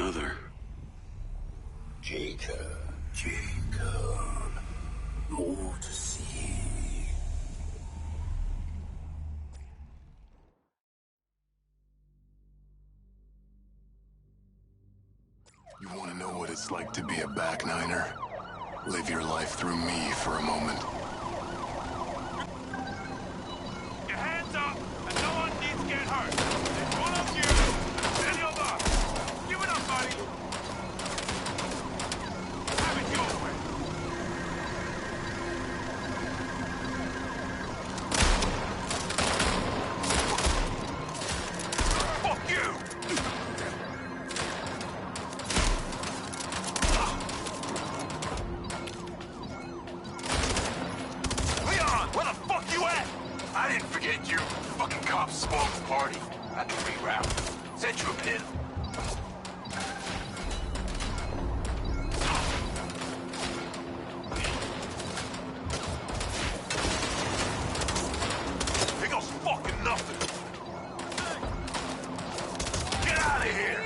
another. Jacob. More to see. You want to know what it's like to be a back niner? Live your life through me for a moment. Your hands up, and no one needs to get hurt. It's one of you, any of us. Give it up, buddy. Have it your way. Fuck you! I didn't forget you. Fucking cops spoiled the party. I had to reroute. Sent you a pin. Here goes fucking nothing. Get out of here.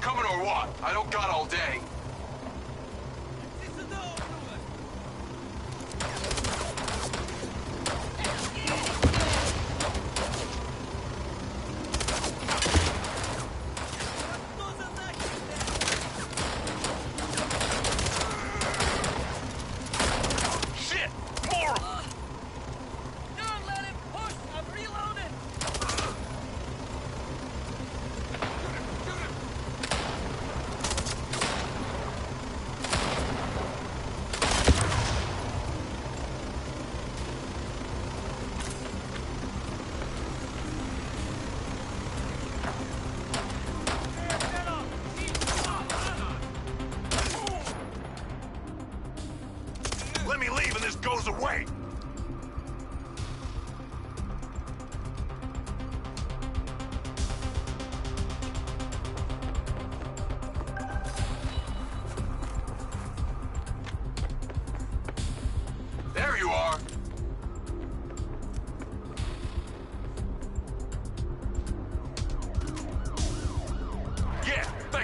Coming or what? I don't got all day.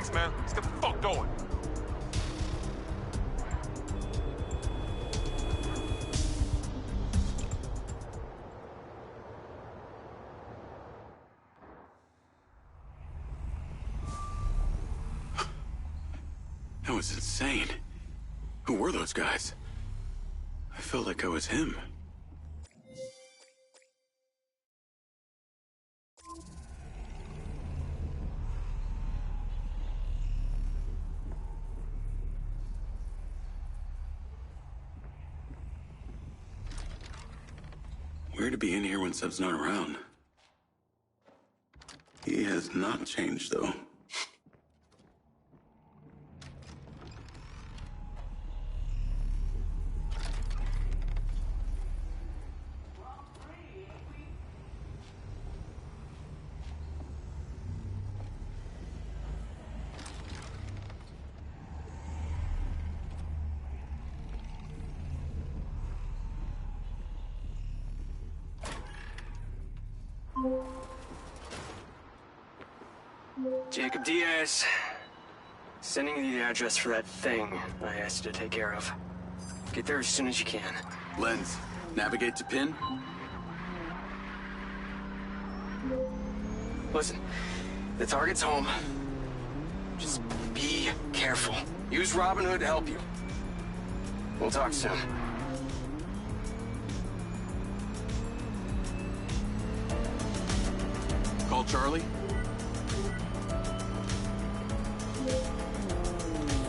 Relax, man. Let's get the fuck going. That was insane. Who were those guys? I felt like I was him. Weird to be in here when Seb's not around. He has not changed, though. Jacob Diaz. Sending you the address for that thing I asked you to take care of. Get there as soon as you can. Lens, navigate to pin. Listen, the target's home. Just be careful. Use Robin Hood to help you. We'll talk soon. Call Charlie.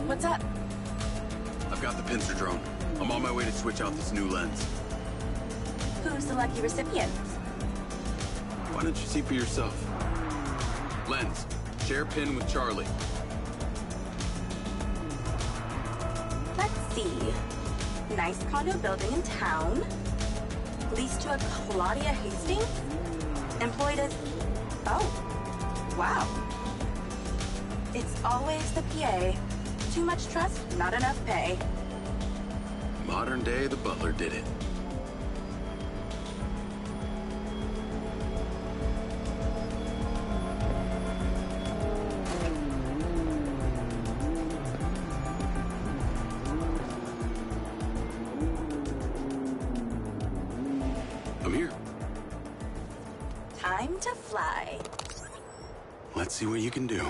What's up? I've got the pincer drone. I'm on my way to switch out this new lens. Who's the lucky recipient? Why don't you see for yourself? Lens, share pin with Charlie. Let's see. Nice condo building in town. Leased to a Claudia Hastings? Employed as... Oh. Wow. It's always the PA. Too much trust, not enough pay. Modern day, the butler did it. I'm here. Time to fly. Let's see what you can do.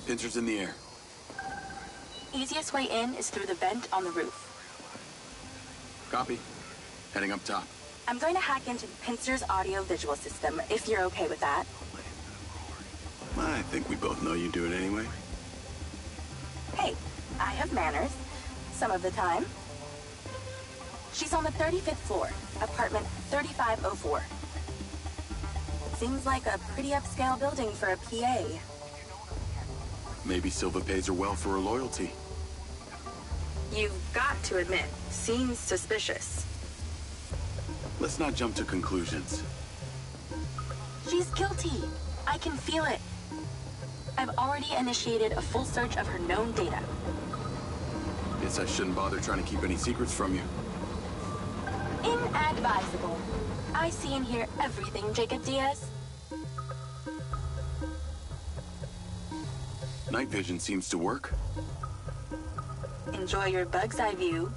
Pincer's in the air. Easiest way in is through the vent on the roof. Copy. Heading up top. I'm going to hack into Pincer's audio-visual system, if you're okay with that. I think we both know you do it anyway. Hey, I have manners. Some of the time. She's on the 35th floor, apartment 3504. Seems like a pretty upscale building for a PA. Maybe Silva pays her well for her loyalty. You've got to admit, seems suspicious. Let's not jump to conclusions. She's guilty. I can feel it. I've already initiated a full search of her known data. Guess I shouldn't bother trying to keep any secrets from you. Inadvisable. I see and hear everything, Jacob Diaz. Night vision seems to work. Enjoy your bug's eye view.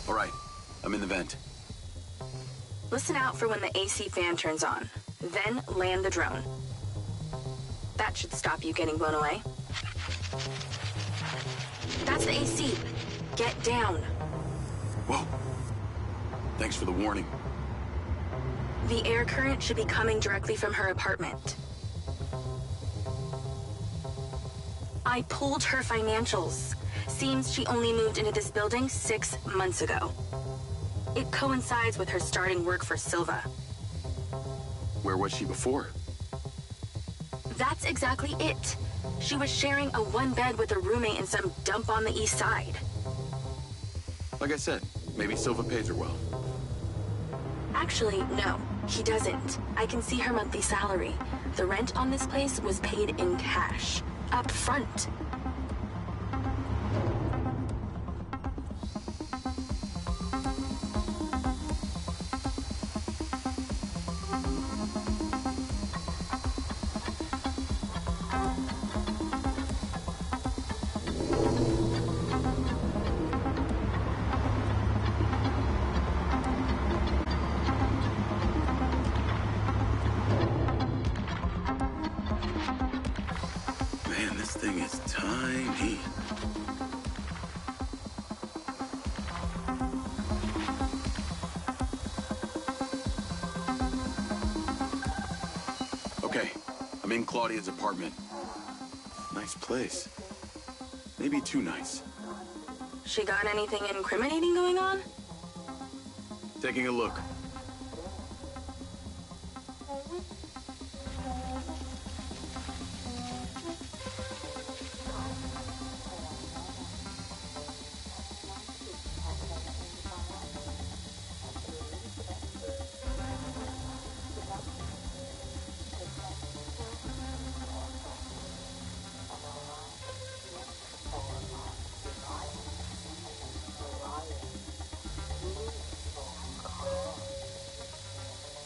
All right, I'm in the vent. Listen out for when the AC fan turns on. Then land the drone. That should stop you getting blown away. That's the AC. Get down. Whoa. Thanks for the warning. The air current should be coming directly from her apartment. I pulled her financials. Seems she only moved into this building 6 months ago. It coincides with her starting work for Silva. Where was she before? That's exactly it. She was sharing a one bed with a roommate in some dump on the east side. Like I said, maybe Silva pays her well. Actually, no, he doesn't. I can see her monthly salary. The rent on this place was paid in cash. Up front. Man, this thing is tiny. Okay, I'm in Claudia's apartment. Nice place. Maybe too nice. She got anything incriminating going on? Taking a look.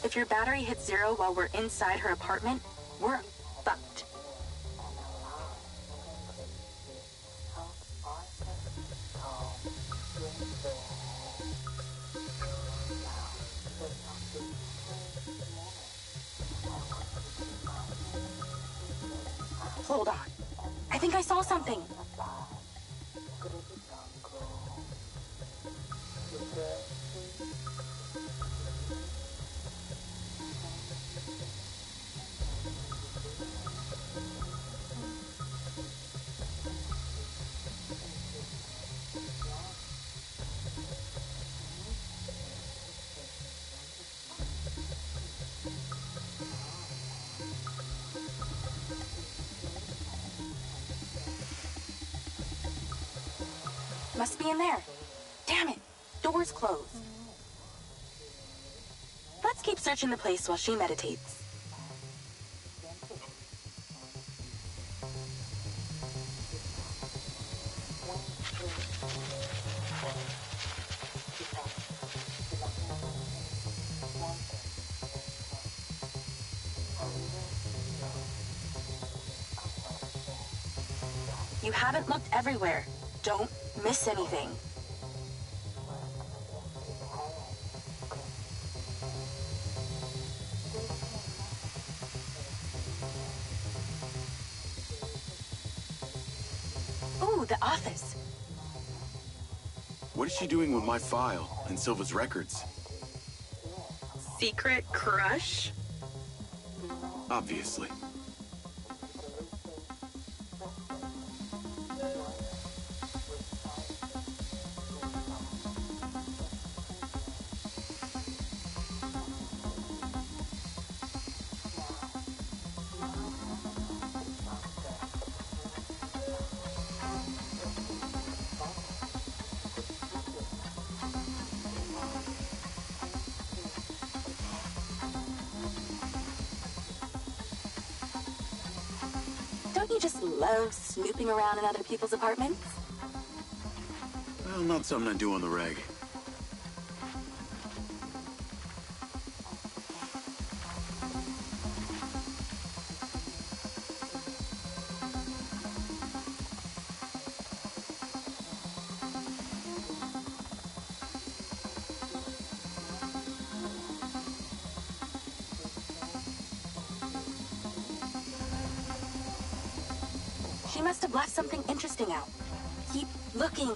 If your battery hits 0 while we're inside her apartment, we're fucked. Hold on. I think I saw something. Must be in there. Damn it. Door's closed. Let's keep searching the place while she meditates. You haven't looked everywhere. Don't miss anything. Ooh, the office. What is she doing with my file and Silva's records? Secret crush? Obviously. Don't you just love snooping around in other people's apartments? Well, not something I do on the reg. She must have left something interesting out. Keep looking.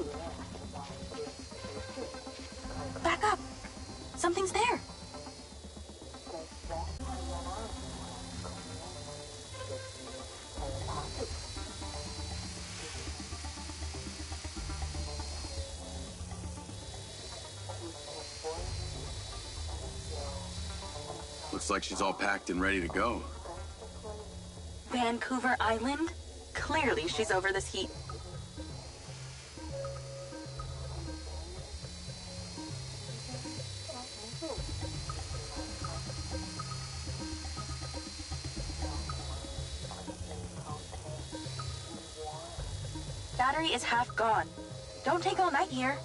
Back up. Something's there. Looks like she's all packed and ready to go. Vancouver Island? Clearly she's over this heat. Battery is half gone. Don't take all night here.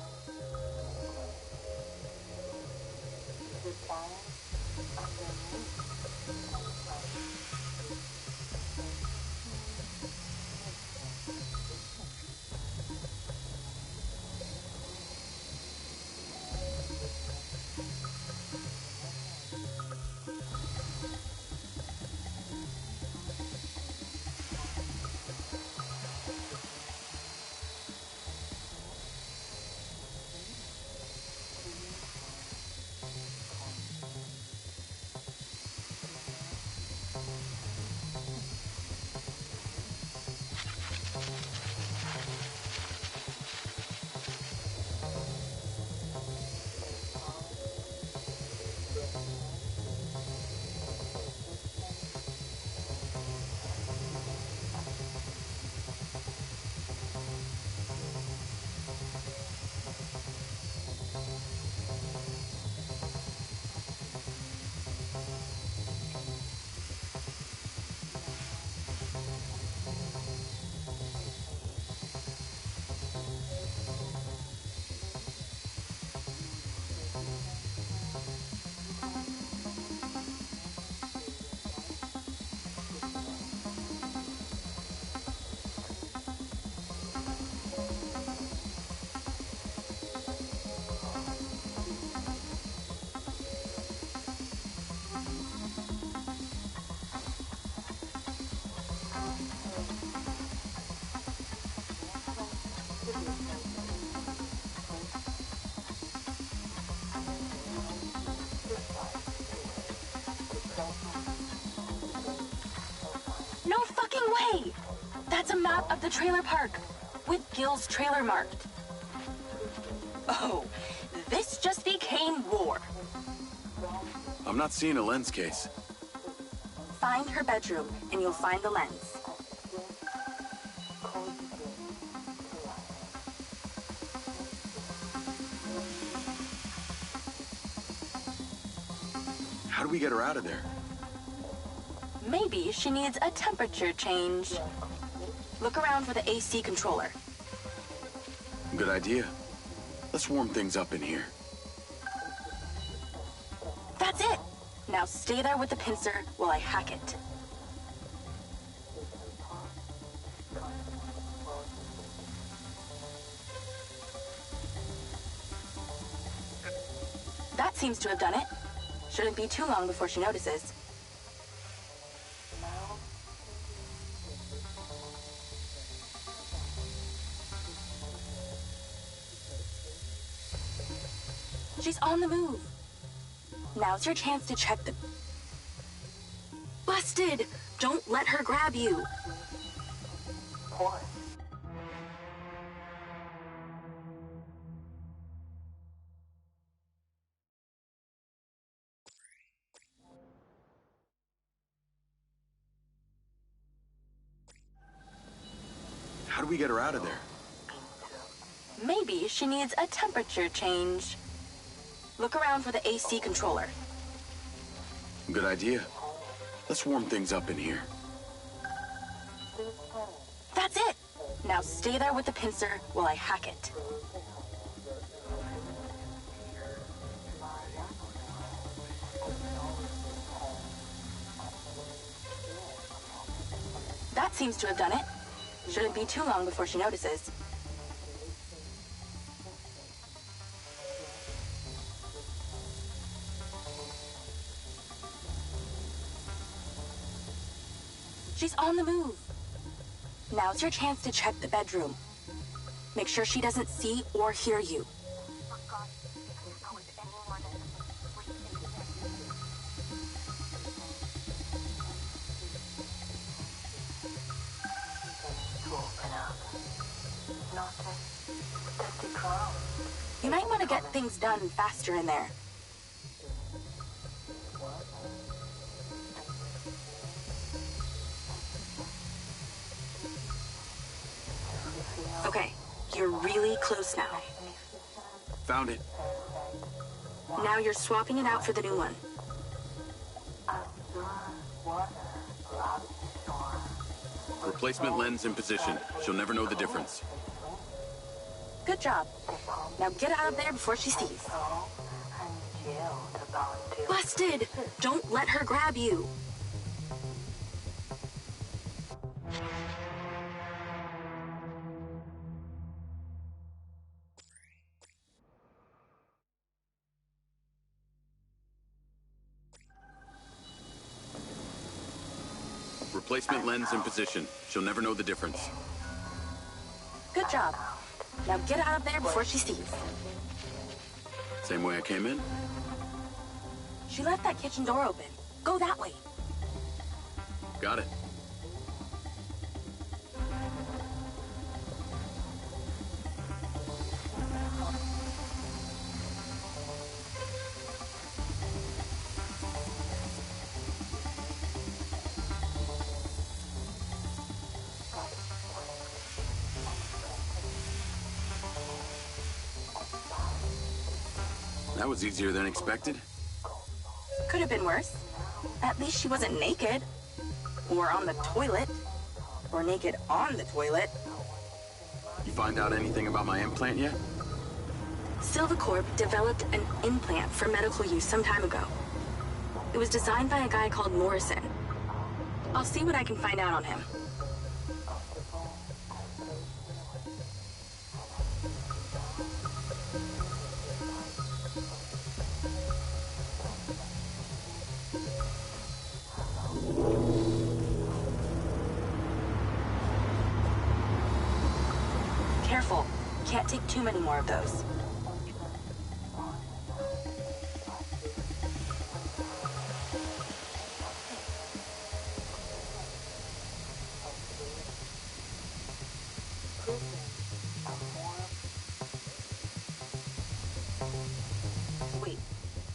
No fucking way! That's a map of the trailer park, with Gil's trailer marked. Oh, this just became war. I'm not seeing a lens case. Find her bedroom, and you'll find the lens. How do we get her out of there? Maybe she needs a temperature change. Look around for the AC controller. Good idea. Let's warm things up in here. That's it! Now stay there with the pincer while I hack it. That seems to have done it. Shouldn't be too long before she notices. She's on the move. Now's your chance to check the... Busted! Don't let her grab you. How do we get her out of there? Maybe she needs a temperature change. Look around for the AC controller. Good idea. Let's warm things up in here. That's it! Now stay there with the pincer while I hack it. That seems to have done it. Shouldn't be too long before she notices. She's on the move. Now's your chance to check the bedroom. Make sure she doesn't see or hear you. You might want to get things done faster in there. Okay, you're really close now. Found it. Now you're swapping it out for the new one. Replacement lens in position. She'll never know the difference. Good job. Now get out of there before she sees. Busted! Don't let her grab you. Replacement lens in position. She'll never know the difference. Good job. Now get out of there before she sees. Same way I came in? She left that kitchen door open. Go that way. Got it. That was easier than expected. Could have been worse. At least she wasn't naked. Or on the toilet. Or naked on the toilet. You find out anything about my implant yet? Silvacorp developed an implant for medical use some time ago. It was designed by a guy called Morrison. I'll see what I can find out on him. Careful. Can't take too many more of those. Wait.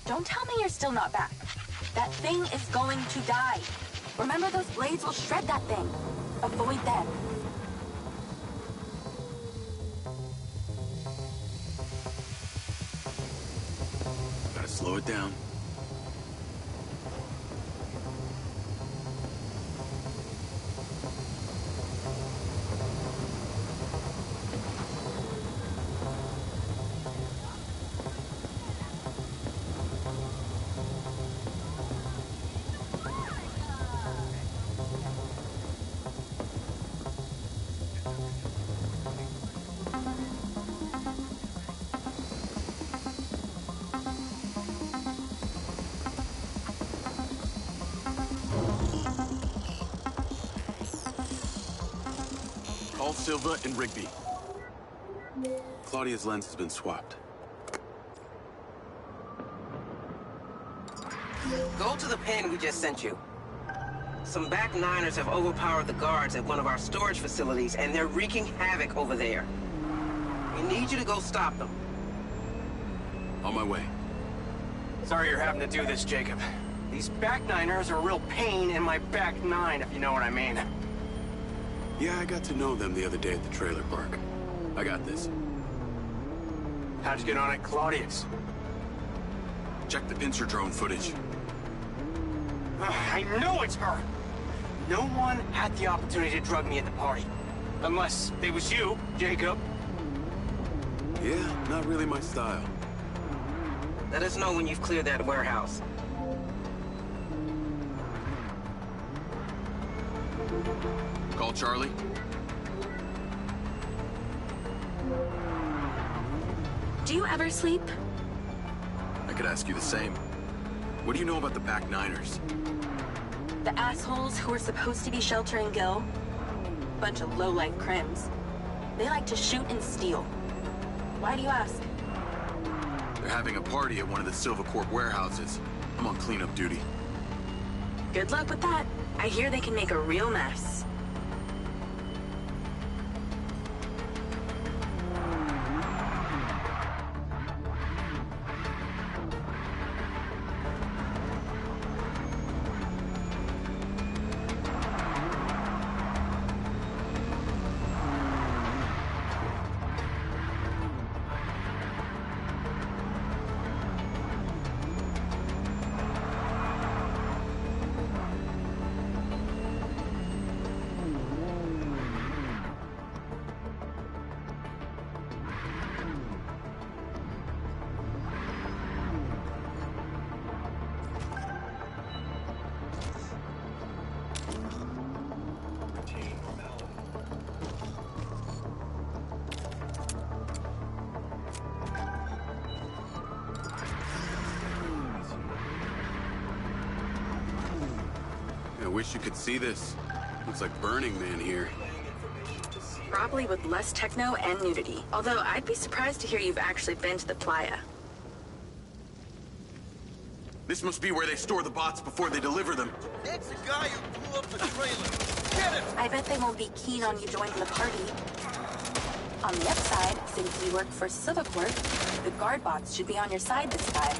Don't tell me you're still not back. That thing is going to die. Remember, those blades will shred that thing. Avoid them. Slow it down. Call Silva and Rigby. Claudia's lens has been swapped. Go to the pen we just sent you. Some back niners have overpowered the guards at one of our storage facilities, and they're wreaking havoc over there. We need you to go stop them. On my way. Sorry you're having to do this, Jacob. These back niners are a real pain in my back nine, if you know what I mean. Yeah, I got to know them the other day at the trailer park. I got this. How'd you get on at Claudia's? Check the pincer drone footage. I know it's her! No one had the opportunity to drug me at the party. Unless it was you, Jacob. Yeah, not really my style. Let us know when you've cleared that warehouse. Call Charlie. Do you ever sleep? I could ask you the same. What do you know about the back niners? The assholes who were supposed to be sheltering Gil? Bunch of low-life crims. They like to shoot and steal. Why do you ask? They're having a party at one of the Silvacorp warehouses. I'm on cleanup duty. Good luck with that. I hear they can make a real mess. wish you could see this. Looks like Burning Man here. Probably with less techno and nudity. Although I'd be surprised to hear you've actually been to the playa. This must be where they store the bots before they deliver them. That's the guy who blew up the trailer. Get him! I bet they won't be keen on you joining the party. On the upside, since you work for Civic Work, the guard bots should be on your side this time.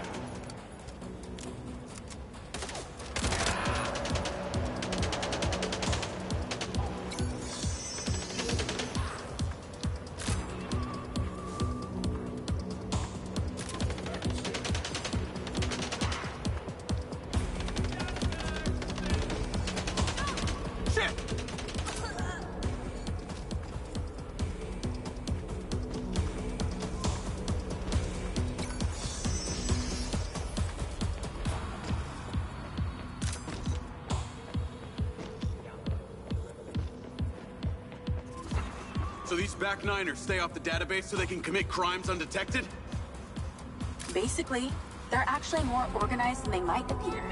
So these back niners stay off the database so they can commit crimes undetected? Basically, they're actually more organized than they might appear.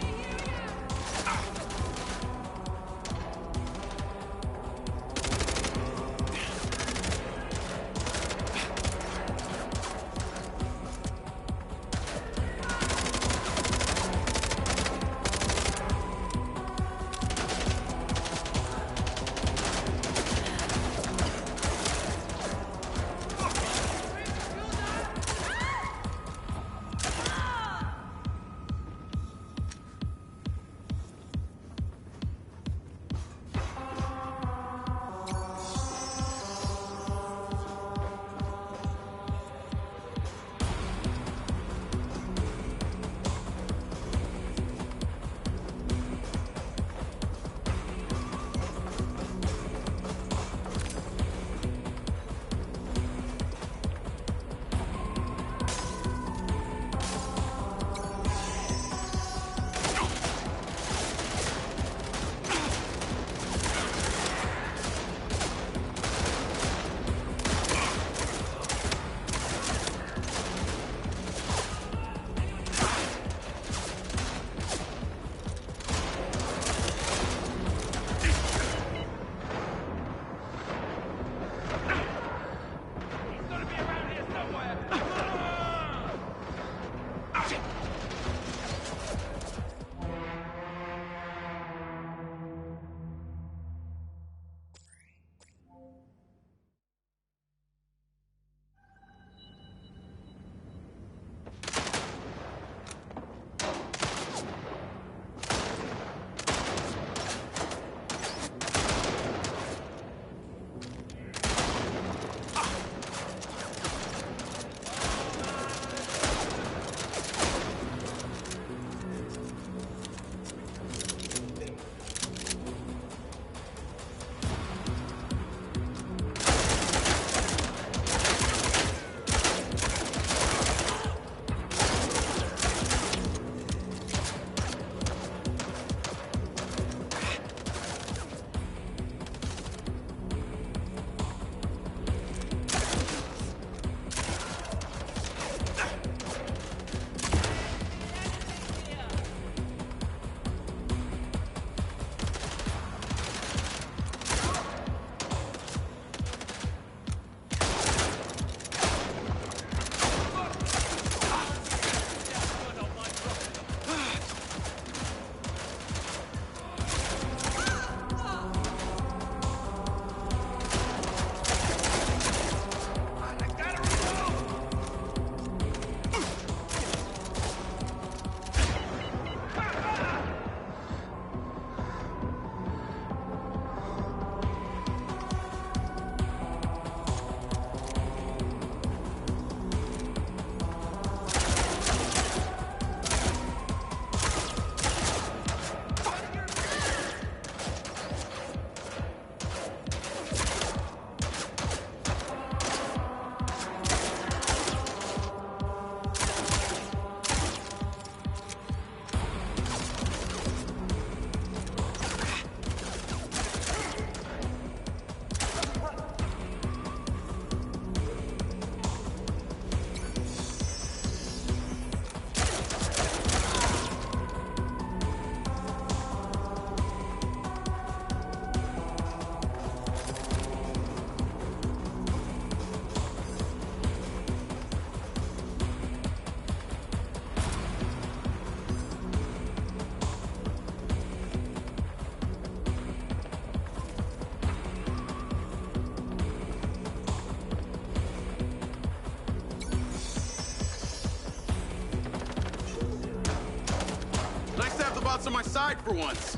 robots on my side for once.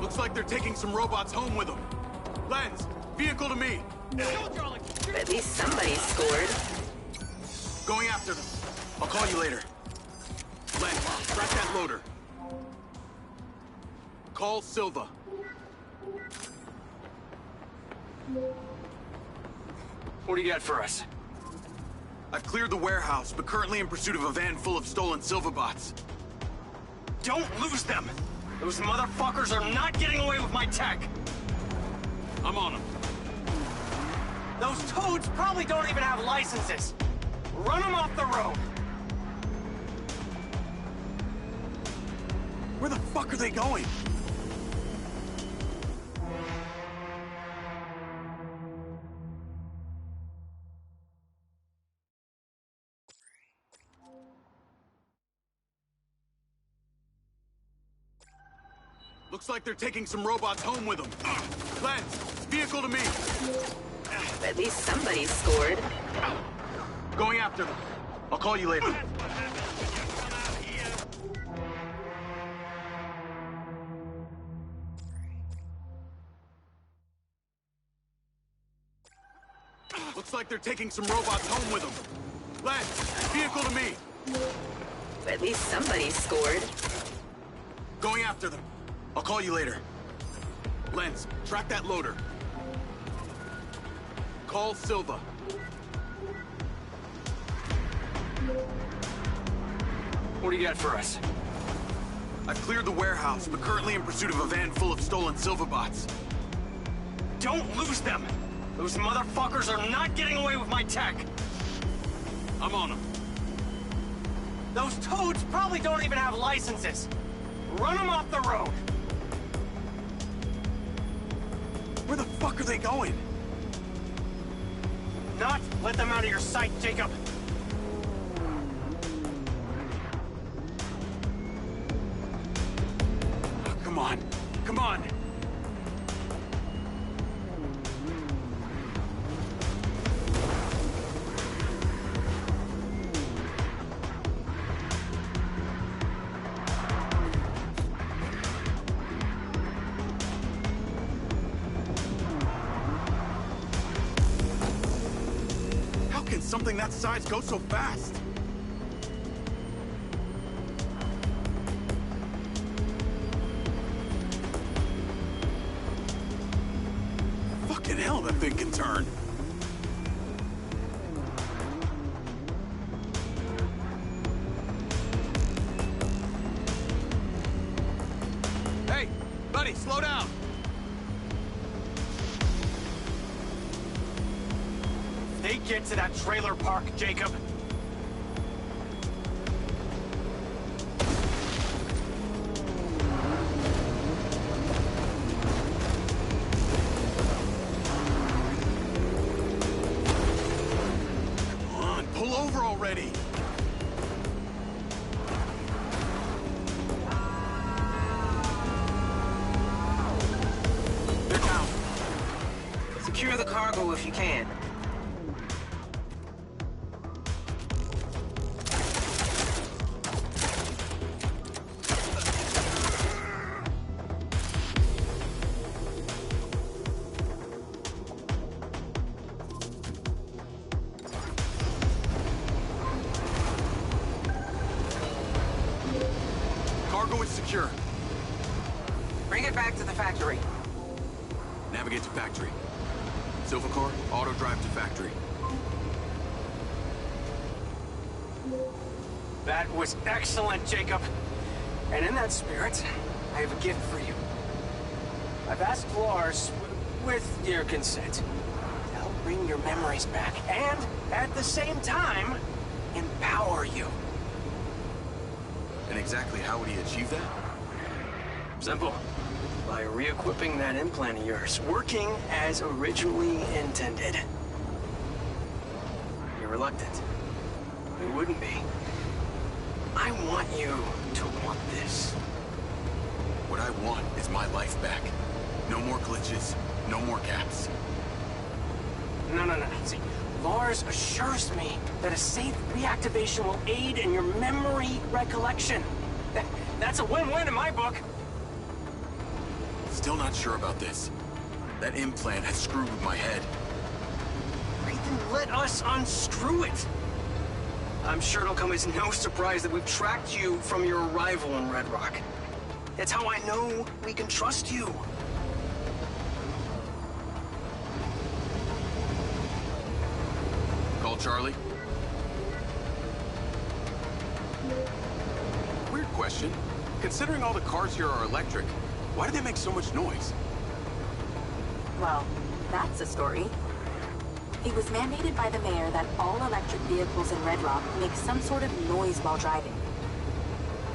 Looks like they're taking some robots home with them. Lens, vehicle to me. At least somebody scored. Going after them. I'll call you later. Lens, track that loader. Call Silva. What do you got for us? I've cleared the warehouse, but currently in pursuit of a van full of stolen Silva bots. Don't lose them! Those motherfuckers are not getting away with my tech! I'm on them. Those toads probably don't even have licenses! Run them off the road! Where the fuck are they going? Looks like they're taking some robots home with them. Lens, vehicle to me. At least somebody scored. Going after them. I'll call you later. That's what happens when you come out here. Looks like they're taking some robots home with them. Lens, vehicle to me. At least somebody scored. Going after them. I'll call you later. Lens, track that loader. Call Silva. What do you got for us? I've cleared the warehouse, but currently in pursuit of a van full of stolen Silva bots. Don't lose them! Those motherfuckers are not getting away with my tech! I'm on them. Those toads probably don't even have licenses! Run them off the road! Where the fuck are they going? Not let them out of your sight, Jacob! Come on. Come on. How can something that size go so fast? Fucking hell, that thing can turn. Hey, buddy, slow down. They get to that trailer park, Jacob. Come on, pull over already. They're down. Secure the cargo if you can. Cargo is secure. Bring it back to the factory. Navigate to factory. Silvercore, auto drive to factory. That was excellent, Jacob. And in that spirit, I have a gift for you. I've asked Lars, with your consent, to help bring your memories back, and at the same time, empower you. And exactly how would he achieve that? Simple. By re-equipping that implant of yours, working as originally intended. You're reluctant. You wouldn't be. I want you to want this. What I want is my life back. No more glitches, no more gaps. No. See, Lars assures me that a safe reactivation will aid in your memory recollection. That's a win-win in my book. Still not sure about this. That implant has screwed with my head. Right, then let us unscrew it. I'm sure it'll come as no surprise that we've tracked you from your arrival in Red Rock. That's how I know we can trust you. Call Charlie. Weird question. Considering all the cars here are electric, why do they make so much noise? Well, that's a story. It was mandated by the mayor that all electric vehicles in Red Rock make some sort of noise while driving.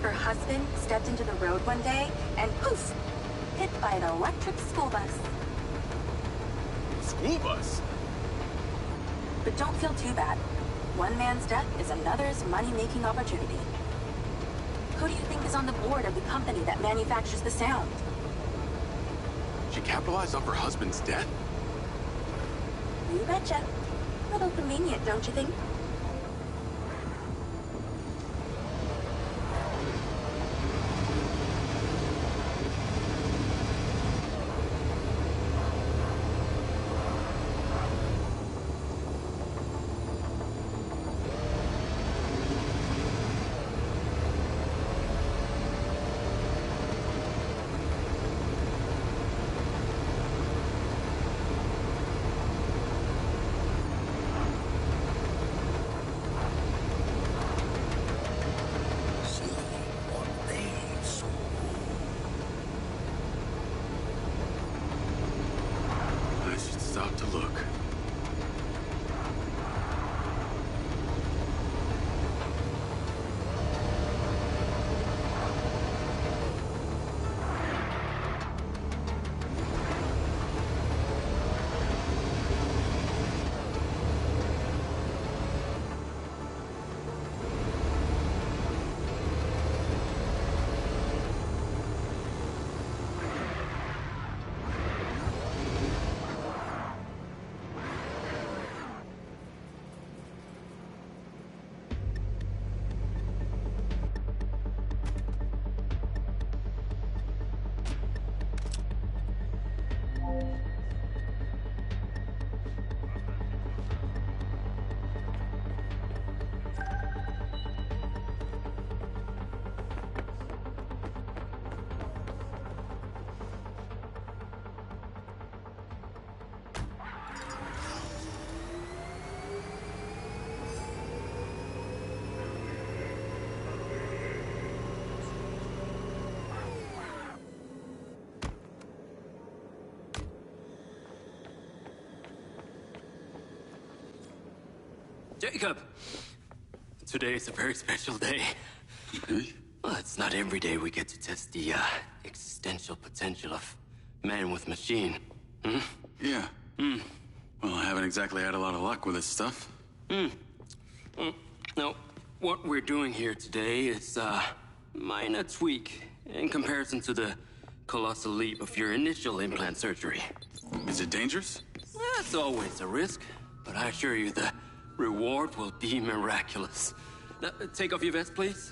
Her husband stepped into the road one day and poof! Hit by an electric school bus. School bus? But don't feel too bad. One man's death is another's money-making opportunity. Who do you think is on the board of the company that manufactures the sound? She capitalized off her husband's death? You betcha. A little convenient, don't you think? Stop to look. Jacob! Today is a very special day. Well, it's not every day we get to test the existential potential of man with machine. Hmm? Yeah. Well, I haven't exactly had a lot of luck with this stuff. No, what we're doing here today is a minor tweak in comparison to the colossal leap of your initial implant surgery. Is it dangerous? That's always a risk, but I assure you the reward will be miraculous. Take off your vest, please.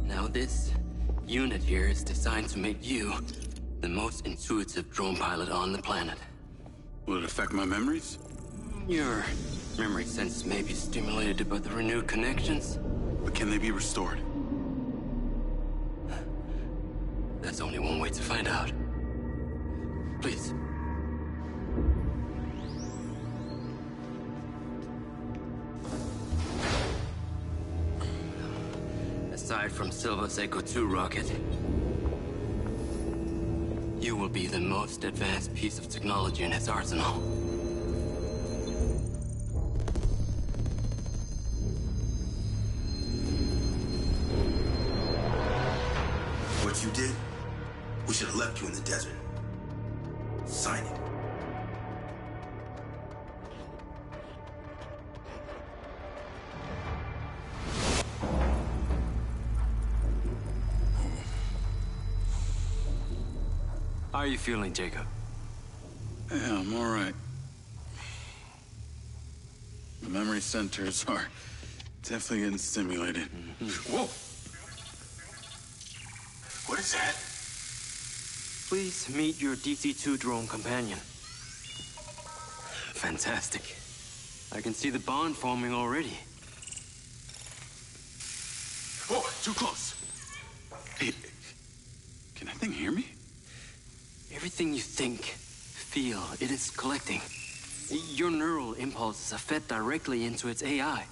Now this unit here is designed to make you the most intuitive drone pilot on the planet. Will it affect my memories? Your memory sense may be stimulated by the renewed connections. But can they be restored? Aside from Silva's Echo 2 rocket, you will be the most advanced piece of technology in its arsenal. What you did, we should have left you in the desert. Sign it. How are you feeling, Jacob? Yeah, I'm all right. The memory centers are definitely getting stimulated. Whoa! What is that? Please meet your DC-2 drone companion. Fantastic. I can see the bond forming already. Whoa, too close. Hey, can that thing hear me? Everything you think, feel, it is collecting. Your neural impulses are fed directly into its AI,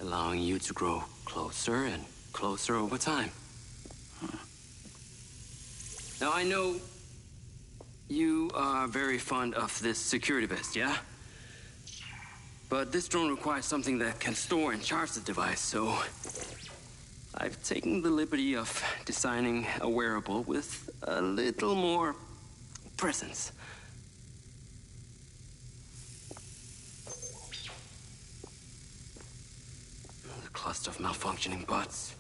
allowing you to grow closer and closer over time. Now, I know you are very fond of this security vest, yeah? But this drone requires something that can store and charge the device, so I've taken the liberty of designing a wearable with a little more presence. The cluster of malfunctioning bots.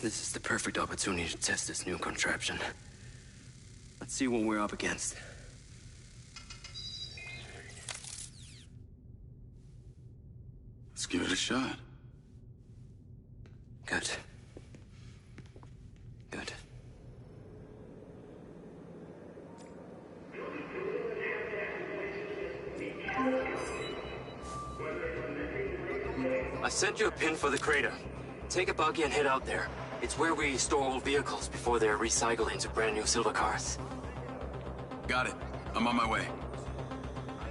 This is the perfect opportunity to test this new contraption. Let's see what we're up against. Let's give it a shot. Good. Good. I sent you a pin for the crater. Take a buggy and head out there. It's where we store old vehicles before they're recycled into brand new silver cars. Got it. I'm on my way.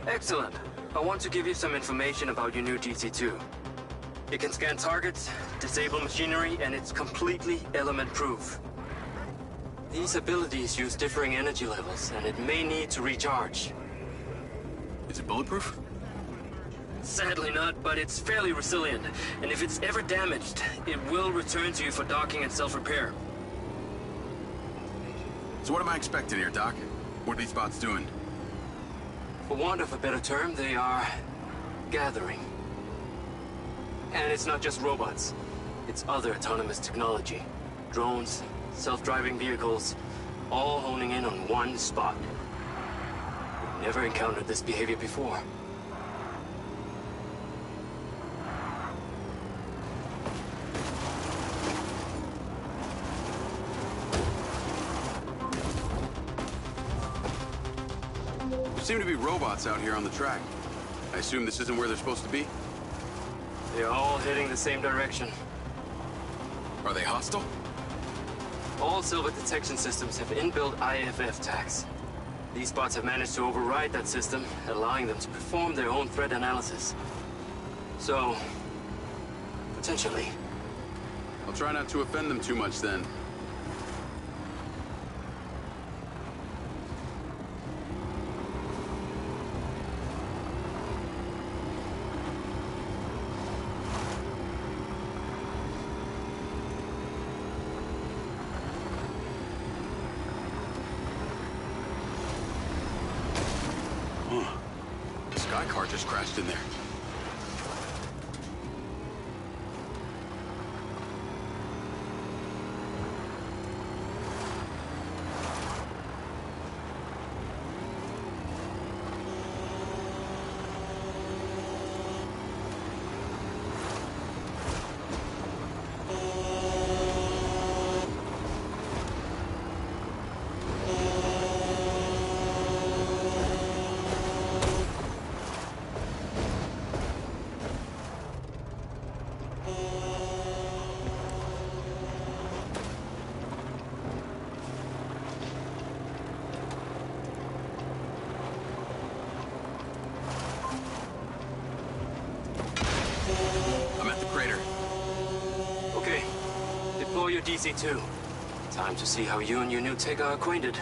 Excellent. I want to give you some information about your new DC-2. It can scan targets, disable machinery, and it's completely element-proof. These abilities use differing energy levels, and it may need to recharge. Is it bulletproof? Sadly not, but it's fairly resilient, and if it's ever damaged, it will return to you for docking and self-repair. So what am I expecting here, Doc? What are these bots doing? For want of a better term, they are gathering. And it's not just robots. It's other autonomous technology. Drones, self-driving vehicles, all honing in on one spot. We've never encountered this behavior before. There seem to be robots out here on the track. I assume this isn't where they're supposed to be? They're all heading the same direction. Are they hostile? All Silva detection systems have inbuilt IFF tags. These bots have managed to override that system, allowing them to perform their own threat analysis. So, potentially. I'll try not to offend them too much then. Sky car just crashed in there. DC-2. Time to see how you and your new tech are acquainted.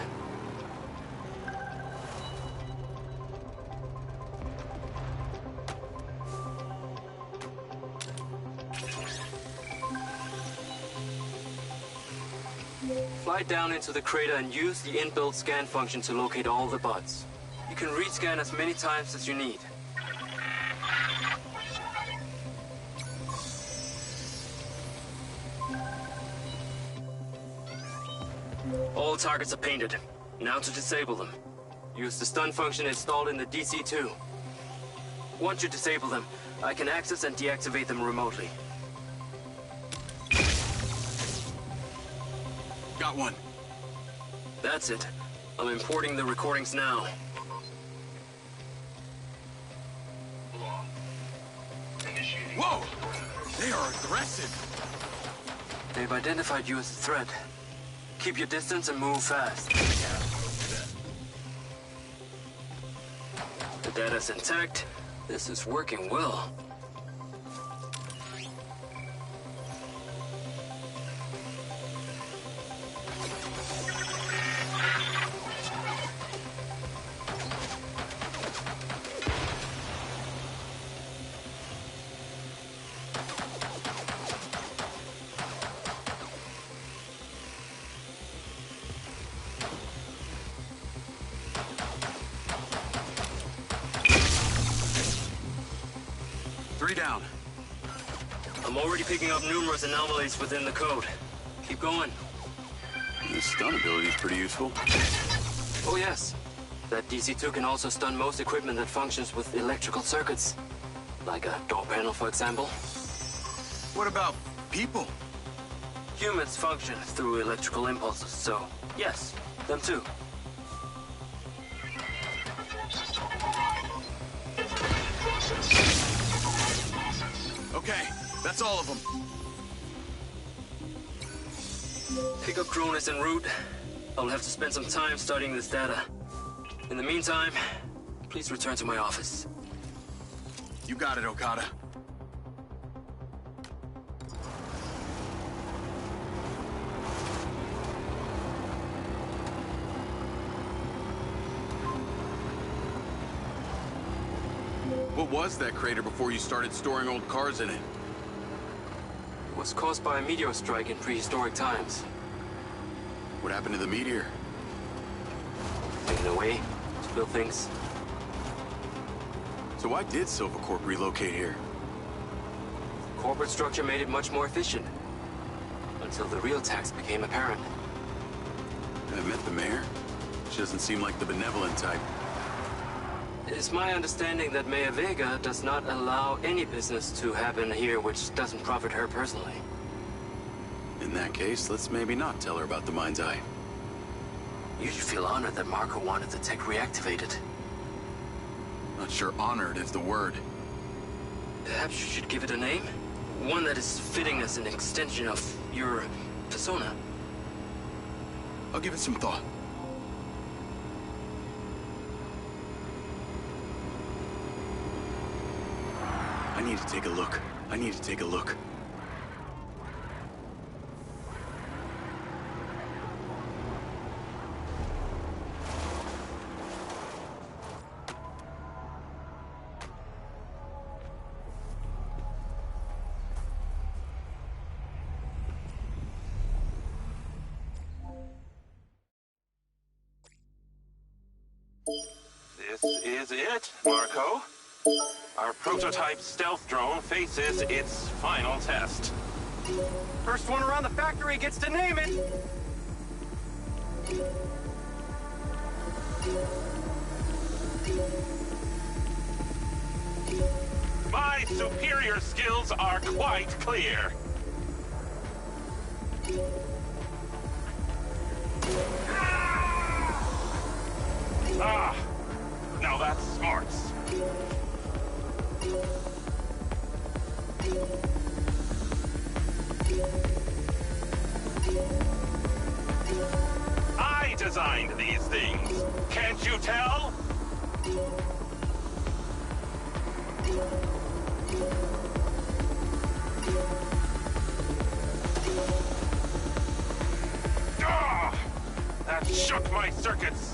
Fly down into the crater and use the inbuilt scan function to locate all the buds. You can rescan as many times as you need. All targets are painted. Now to disable them. Use the stun function installed in the DC-2. Once you disable them, I can access and deactivate them remotely. Got one. That's it. I'm importing the recordings now. Whoa! They are aggressive. They've identified you as a threat. Keep your distance and move fast. The data's intact. This is working well. Three down. I'm already picking up numerous anomalies within the code. Keep going. The stun ability is pretty useful. Oh yes. That DC-2 can also stun most equipment that functions with electrical circuits. Like a door panel, for example. What about people? Humans function through electrical impulses, so yes, them too. Okay, that's all of them. Pickup drone is en route. I'll have to spend some time studying this data. In the meantime, please return to my office. You got it, Okada. What was that crater before you started storing old cars in it? It was caused by a meteor strike in prehistoric times. What happened to the meteor? Taken away to build things. So why did Silvercorp relocate here? Corporate structure made it much more efficient. Until the real tax became apparent. I've met the mayor. She doesn't seem like the benevolent type. It is my understanding that Mayor Vega does not allow any business to happen here which doesn't profit her personally. In that case, let's maybe not tell her about the Mind's Eye. You should feel honored that Marco wanted the tech reactivated. Not sure honored is the word. Perhaps you should give it a name? One that is fitting as an extension of your persona. I'll give it some thought. I need to take a look. I need to take a look. This is it, Marco. Our prototype stealth drone faces its final test. First one around the factory gets to name it. My superior skills are quite clear. Ah, now that's smarts. I designed these things. Can't you tell? shook my circuits.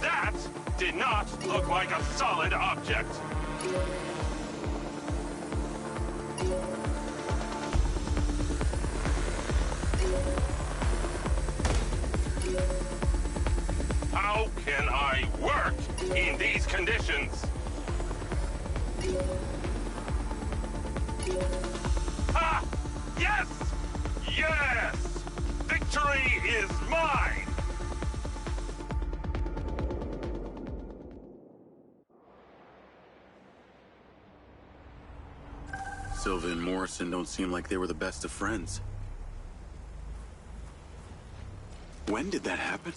That did not look like a solid object. How can I work in these conditions? Ha! Yes! Yes! Victory is mine! Silva and Morrison don't seem like they were the best of friends. When did that happen?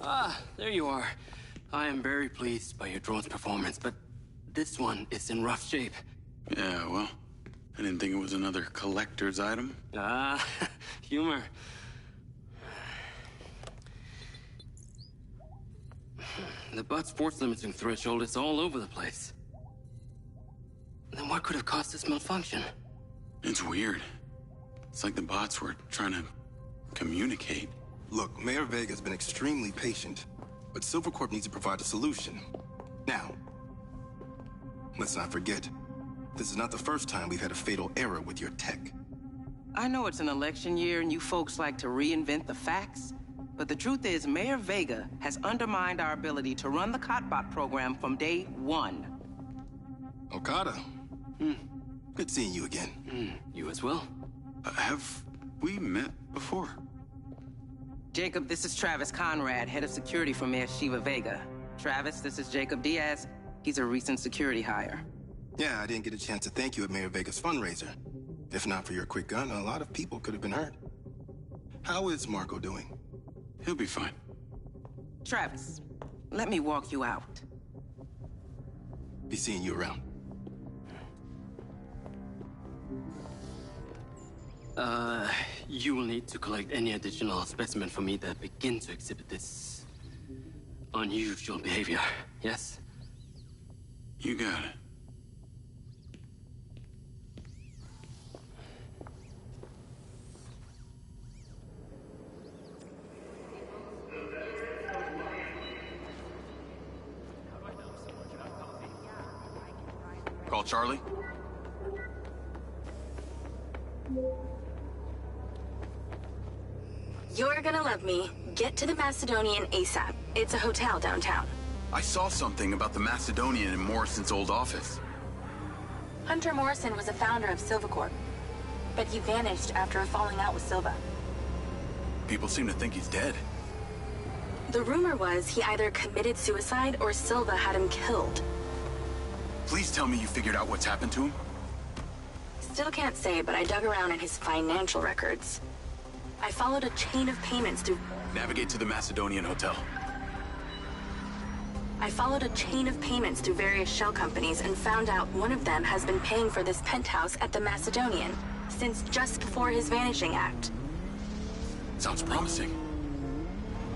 Ah, there you are. I am very pleased by your drone's performance, but this one is in rough shape. Yeah, well, I didn't think it was another collector's item. Ah, humor. The bot's force limiting threshold is all over the place. Then what could have caused this malfunction? It's weird. It's like the bots were trying to communicate. Look, Mayor Vega's been extremely patient, but Silvercorp needs to provide a solution. Now, let's not forget, this is not the first time we've had a fatal error with your tech. I know it's an election year and you folks like to reinvent the facts, but the truth is Mayor Vega has undermined our ability to run the Cotbot program from day one. Okada. Good seeing you again. You as well. Have we met before? Jacob, this is Travis Conrad, head of security for Mayor Shiva Vega. Travis, this is Jacob Diaz. He's a recent security hire. Yeah, I didn't get a chance to thank you at Mayor Vega's fundraiser. If not for your quick gun, a lot of people could have been hurt. How is Marco doing? He'll be fine. Travis, let me walk you out. Be seeing you around. You will need to collect any additional specimen for me that begin to exhibit this unusual behavior, yes? You got it. Call Charlie? You're gonna love me. Get to the Macedonian ASAP. It's a hotel downtown. I saw something about the Macedonian in Morrison's old office. Hunter Morrison was a founder of Silvercorp, but he vanished after a falling out with Silva. People seem to think he's dead. The rumor was he either committed suicide or Silva had him killed. Please tell me you figured out what's happened to him? Still can't say, but I dug around in his financial records. I followed a chain of payments through... Navigate to the Macedonian hotel. I followed a chain of payments through various shell companies and found out one of them has been paying for this penthouse at the Macedonian since just before his vanishing act. Sounds promising.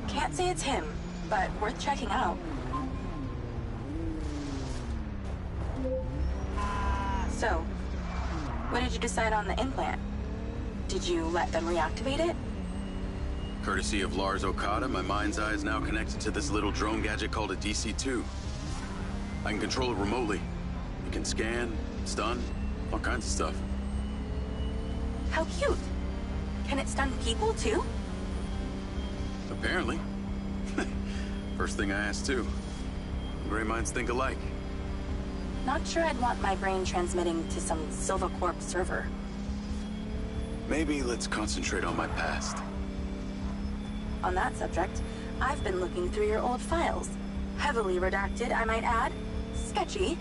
Can't say it's him, but worth checking out. So, what did you decide on the implant? Did you let them reactivate it? Courtesy of Lars Okada, my mind's eye is now connected to this little drone gadget called a DC-2. I can control it remotely. It can scan, stun, all kinds of stuff. How cute. Can it stun people, too? Apparently. First thing I asked, too. Gray minds think alike. Not sure I'd want my brain transmitting to some Silva Corp server. Maybe let's concentrate on my past. On that subject, I've been looking through your old files. Heavily redacted, I might add. Sketchy.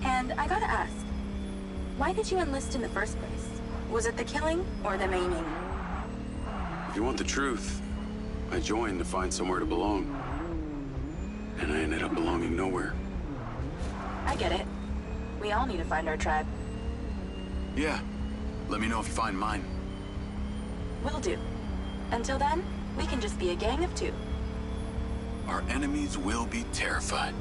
And I gotta ask, why did you enlist in the first place? Was it the killing or the maiming? If you want the truth, I joined to find somewhere to belong. And I ended up belonging nowhere. I get it. We all need to find our tribe. Yeah. Let me know if you find mine. Will do. Until then, we can just be a gang of two. Our enemies will be terrified.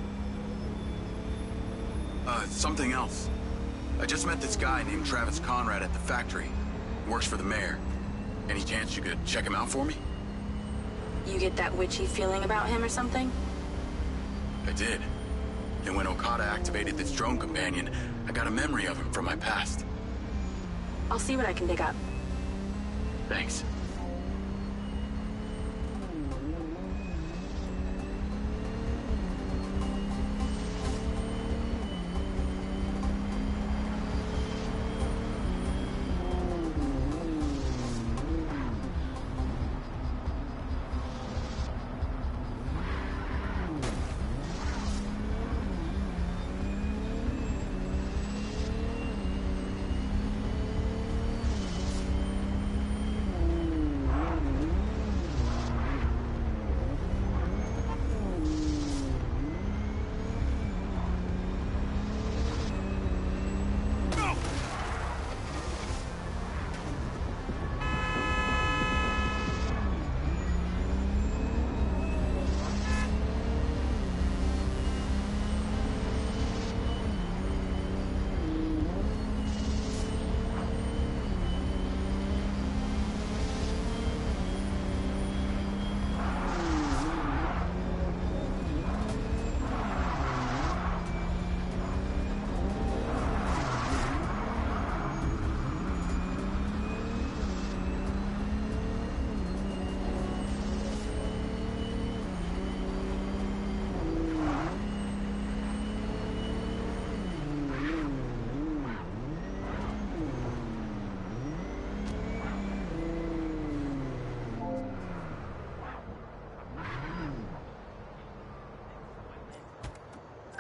Something else. I just met this guy named Travis Conrad at the factory. Works for the mayor. Any chance you could check him out for me? You get that witchy feeling about him or something? I did. And when Okada activated this drone companion, I got a memory of him from my past. I'll see what I can dig up. Thanks.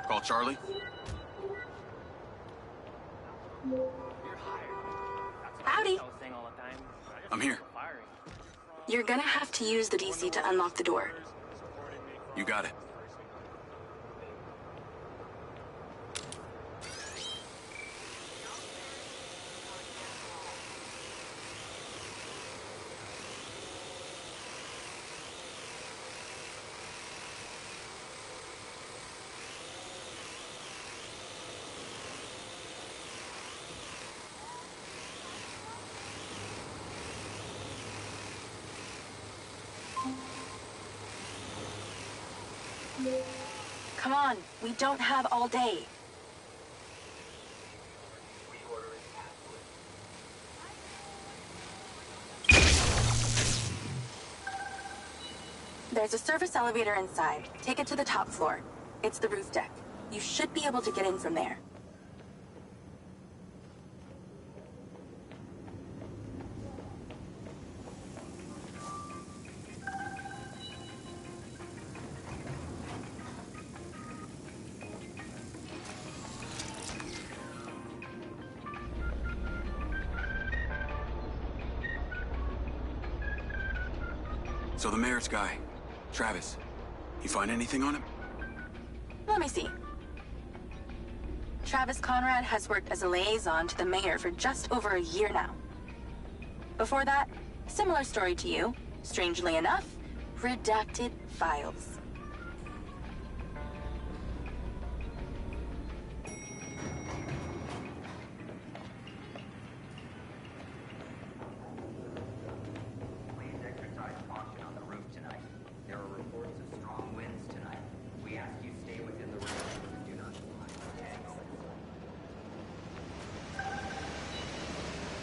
Call Charlie? Howdy. I'm here. You're gonna have to use the DC to unlock the door. You got it. Come on, we don't have all day. There's a service elevator inside. Take it to the top floor. It's the roof deck. You should be able to get in from there. So the mayor's guy, Travis, you find anything on him? Let me see. Travis Conrad has worked as a liaison to the mayor for just over a year now. Before that, similar story to you. Strangely enough, redacted files.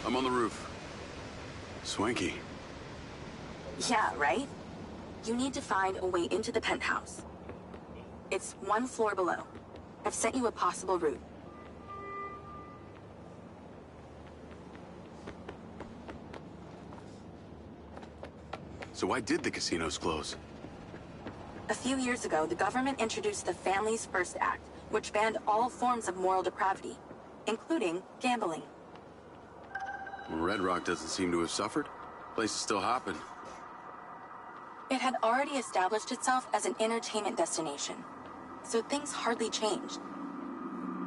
I'm on the roof. Swanky. Yeah, right? You need to find a way into the penthouse. It's one floor below. I've sent you a possible route. So why did the casinos close? A few years ago, the government introduced the Families First Act, which banned all forms of moral depravity, including gambling. Well, Red Rock doesn't seem to have suffered. Place is still hopping. It had already established itself as an entertainment destination, so things hardly changed.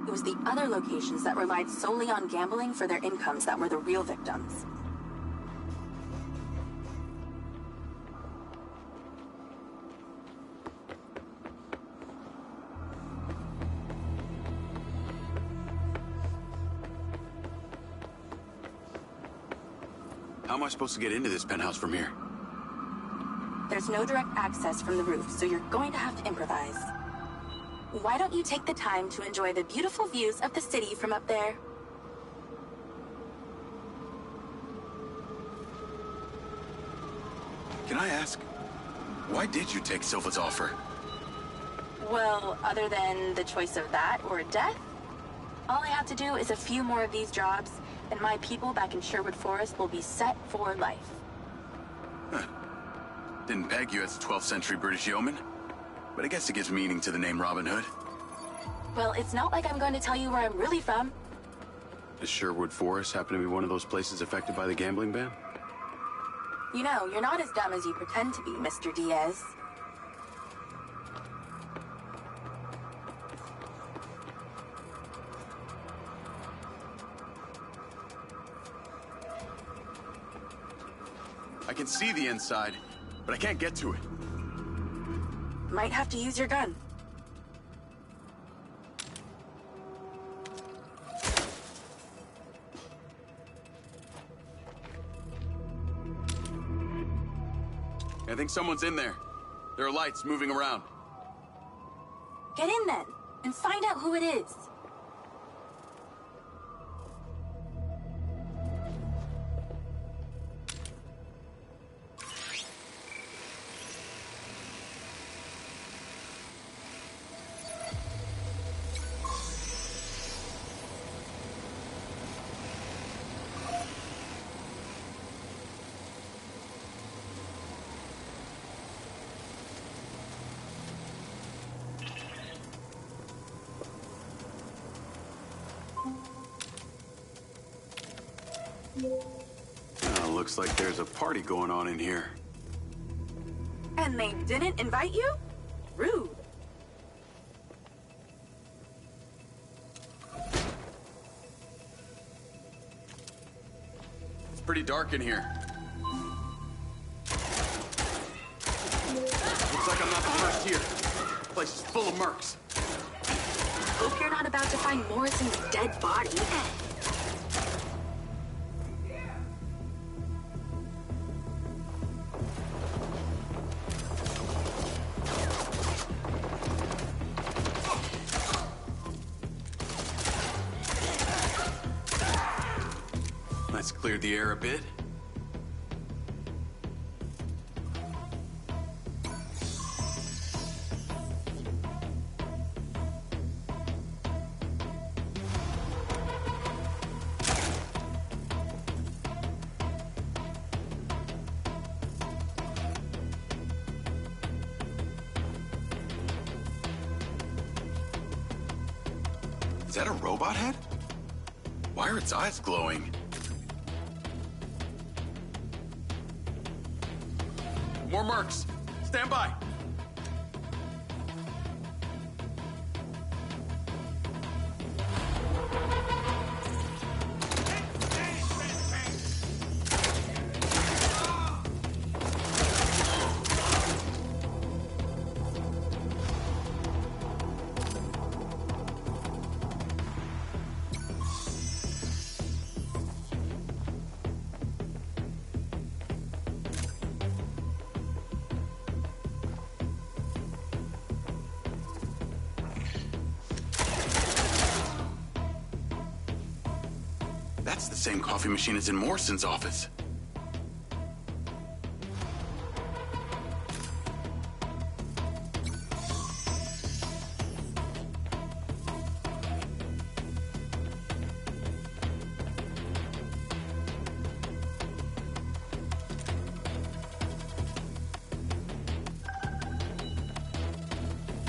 It was the other locations that relied solely on gambling for their incomes that were the real victims. How am I supposed to get into this penthouse from here? There's no direct access from the roof, so you're going to have to improvise. Why don't you take the time to enjoy the beautiful views of the city from up there? Can I ask, why did you take Silva's offer? Well, other than the choice of that or death, all I have to do is a few more of these jobs, and my people back in Sherwood Forest will be set for life. Huh. Didn't peg you as a 12th century British yeoman, but I guess it gives meaning to the name Robin Hood. Well, it's not like I'm going to tell you where I'm really from. Does Sherwood Forest happen to be one of those places affected by the gambling ban? You know, you're not as dumb as you pretend to be, Mr. Diaz. I can see the inside, but I can't get to it. Might have to use your gun. I think someone's in there. There are lights moving around. Get in then, and find out who it is. Looks like there's a party going on in here. And they didn't invite you? Rude. It's pretty dark in here. Looks like I'm not the first here. The place is full of mercs. Hope you're not about to find Morrison's dead body. That's cleared the air a bit. Is that a robot head? Why are its eyes glowing? More mercs! Stand by! That's the same coffee machine as in Morrison's office.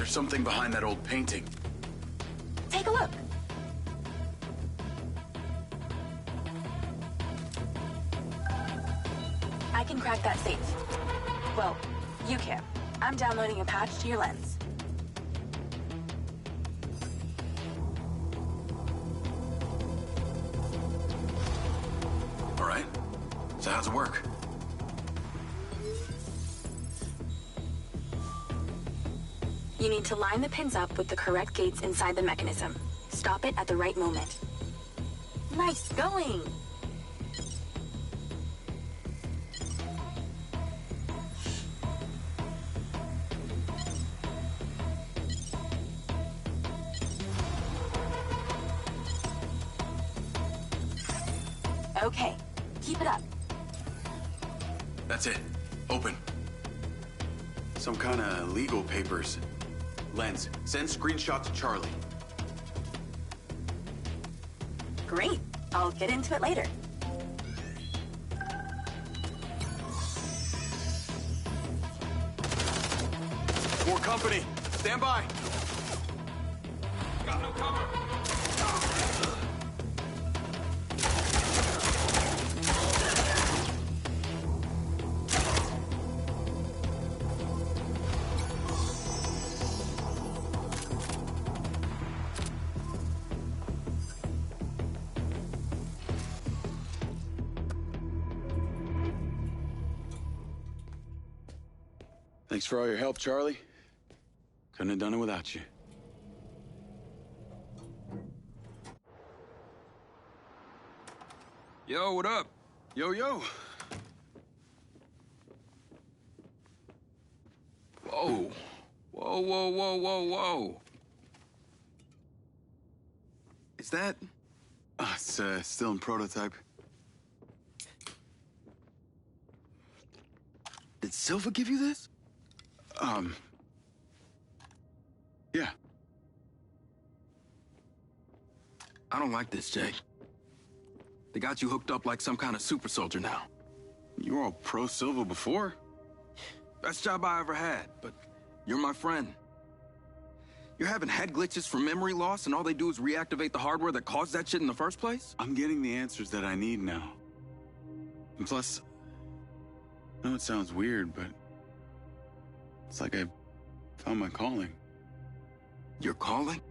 There's something behind that old painting. Take a look. I can crack that safe. Well, you can. I'm downloading a patch to your lens. All right. So how's it work? You need to line the pins up with the correct gates inside the mechanism. Stop it at the right moment. Nice going! Okay, keep it up. That's it. Open. Some kind of legal papers. Lens, send screenshot to Charlie. Great. I'll get into it later. More company. Stand by. Got no cover. Thanks for all your help, Charlie. Couldn't have done it without you. Yo, what up? Yo, yo. Whoa. Whoa, whoa, whoa, whoa, whoa. Is that... It's still in prototype. Did Silva give you this? Yeah. I don't like this, Jake. They got you hooked up like some kind of super soldier now. You were all pro-Silva before. Best job I ever had, but you're my friend. You're having head glitches from memory loss, and all they do is reactivate the hardware that caused that shit in the first place? I'm getting the answers that I need now. And plus, I know it sounds weird, but it's like I found my calling. Your calling?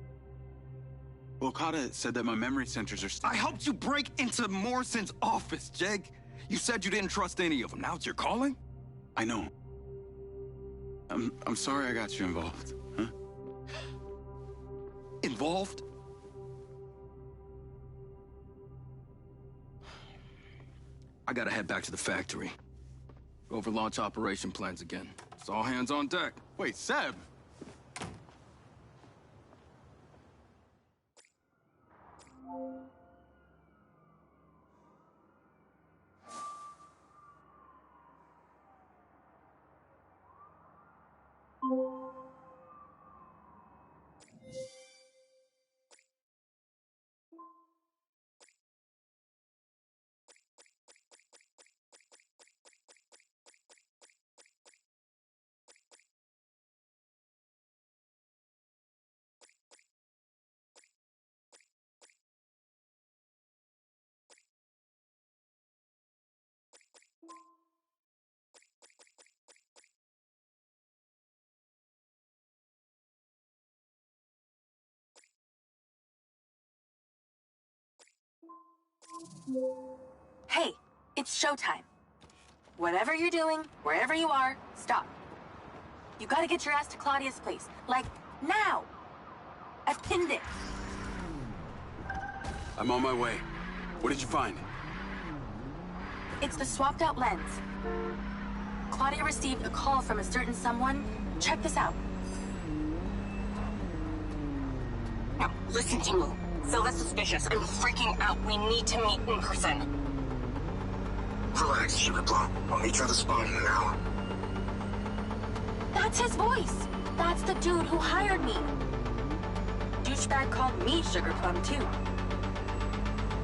Well, Okada said that my memory centers are I helped you break into Morrison's office, Jake. You said you didn't trust any of them. Now it's your calling? I know. I'm sorry I got you involved, huh? Involved? I gotta head back to the factory. Go over launch operation plans again. It's all hands on deck. Wait, Seb! Hey, it's showtime. Whatever you're doing, wherever you are, stop. You gotta get your ass to Claudia's place. Like, now! I've pinned it. I'm on my way. What did you find? It's the swapped out lens. Claudia received a call from a certain someone. Check this out. Now, listen to me. Silva's suspicious. I'm freaking out. We need to meet in person. Relax, Sugar Plum. I'll meet you at the spot in an hour. That's his voice. That's the dude who hired me. Douchebag called me Sugar Plum, too.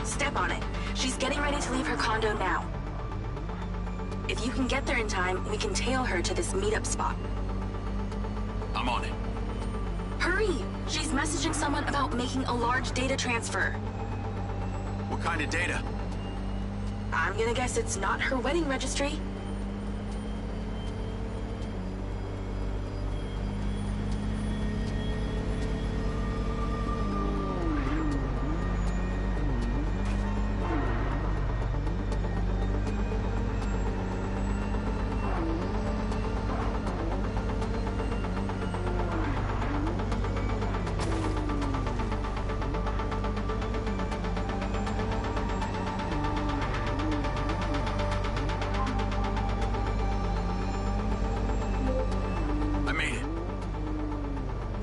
Step on it. She's getting ready to leave her condo now. If you can get there in time, we can tail her to this meetup spot. I'm on it. Hurry! She's messaging someone about making a large data transfer. What kind of data? I'm gonna guess it's not her wedding registry.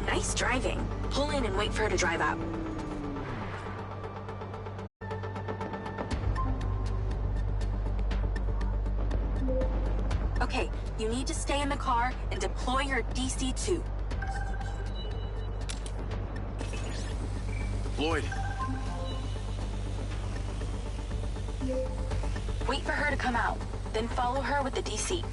Nice driving. Pull in and wait for her to drive up. Okay, you need to stay in the car and deploy your DC-2. Floyd. Wait for her to come out, then follow her with the DC.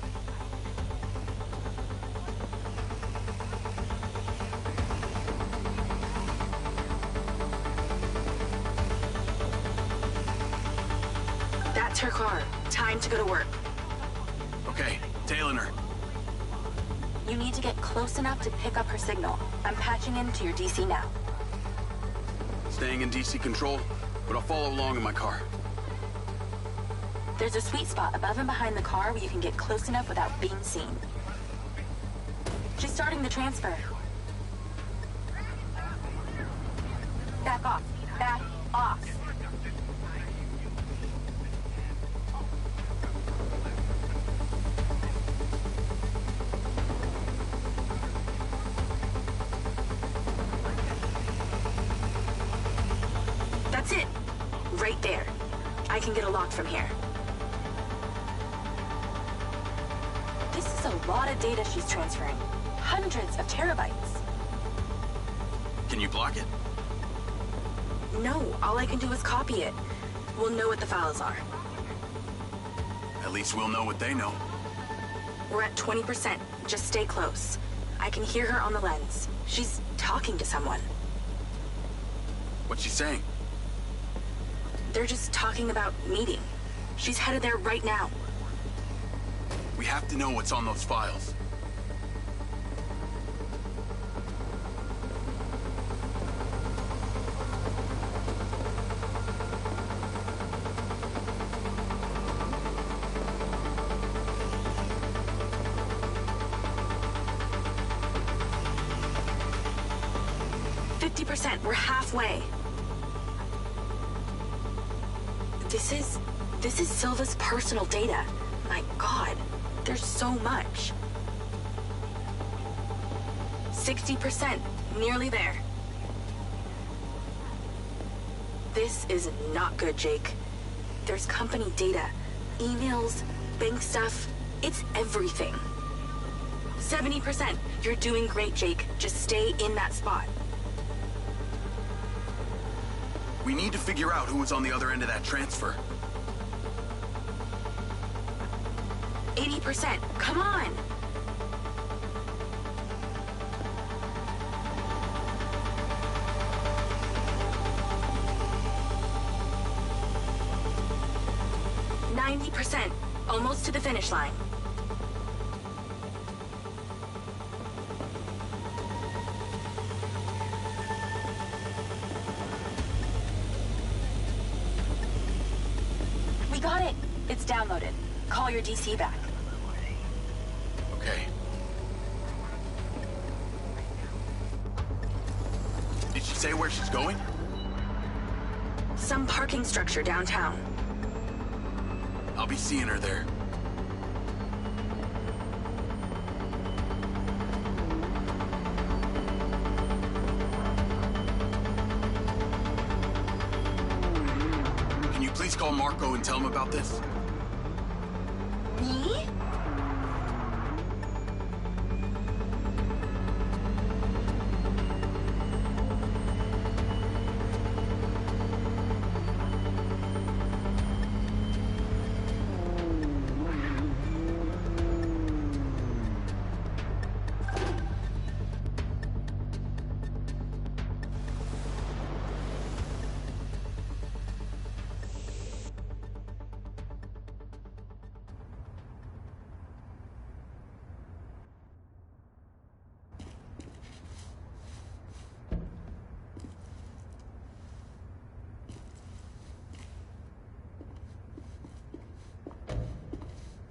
That's her car. Time to go to work. Okay, tailing her. You need to get close enough to pick up her signal. I'm patching into your DC now. Staying in DC control, but I'll follow along in my car. There's a sweet spot above and behind the car where you can get close enough without being seen. She's starting the transfer. Back off. Back off. That's it. Right there. I can get a lock from here. This is a lot of data she's transferring. Hundreds of terabytes. Can you block it? No, all I can do is copy it. We'll know what the files are. At least we'll know what they know. We're at 20%. Just stay close. I can hear her on the lens. She's talking to someone. What's she saying? They're just talking about meeting. She's headed there right now. We have to know what's on those files. We're halfway. This is Silva's personal data. My God, there's so much. 60%, nearly there. This is not good, Jake. There's company data, emails, bank stuff. It's everything. 70%. You're doing great, Jake. Just stay in that spot. We need to figure out who was on the other end of that transfer. 80%. Come on! %. Almost to the finish line. We got it. It's downloaded. Call your DC back. Okay. Did she say where she's going? Some parking structure downtown. I'll be seeing her there. Can you please call Marco and tell him about this? Me?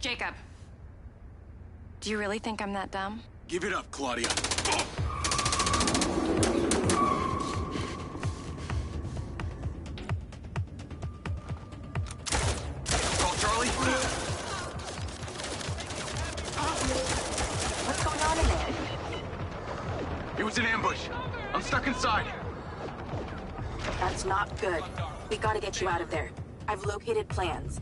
Jacob. Do you really think I'm that dumb? Give it up, Claudia. Call Charlie? What's going on in there? It was an ambush. I'm stuck inside. That's not good. We gotta get you out of there. I've located plans.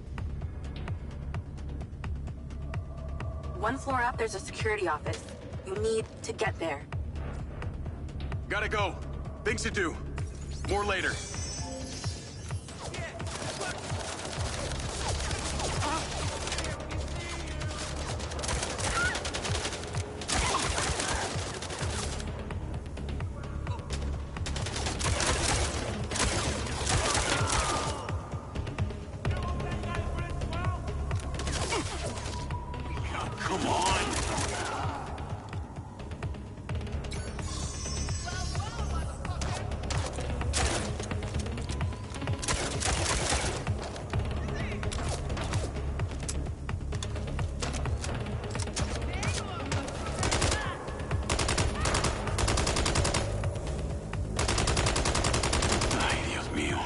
One floor up, there's a security office. You need to get there. Gotta go. Things to do. More later. Come on. Ay, Dios mío.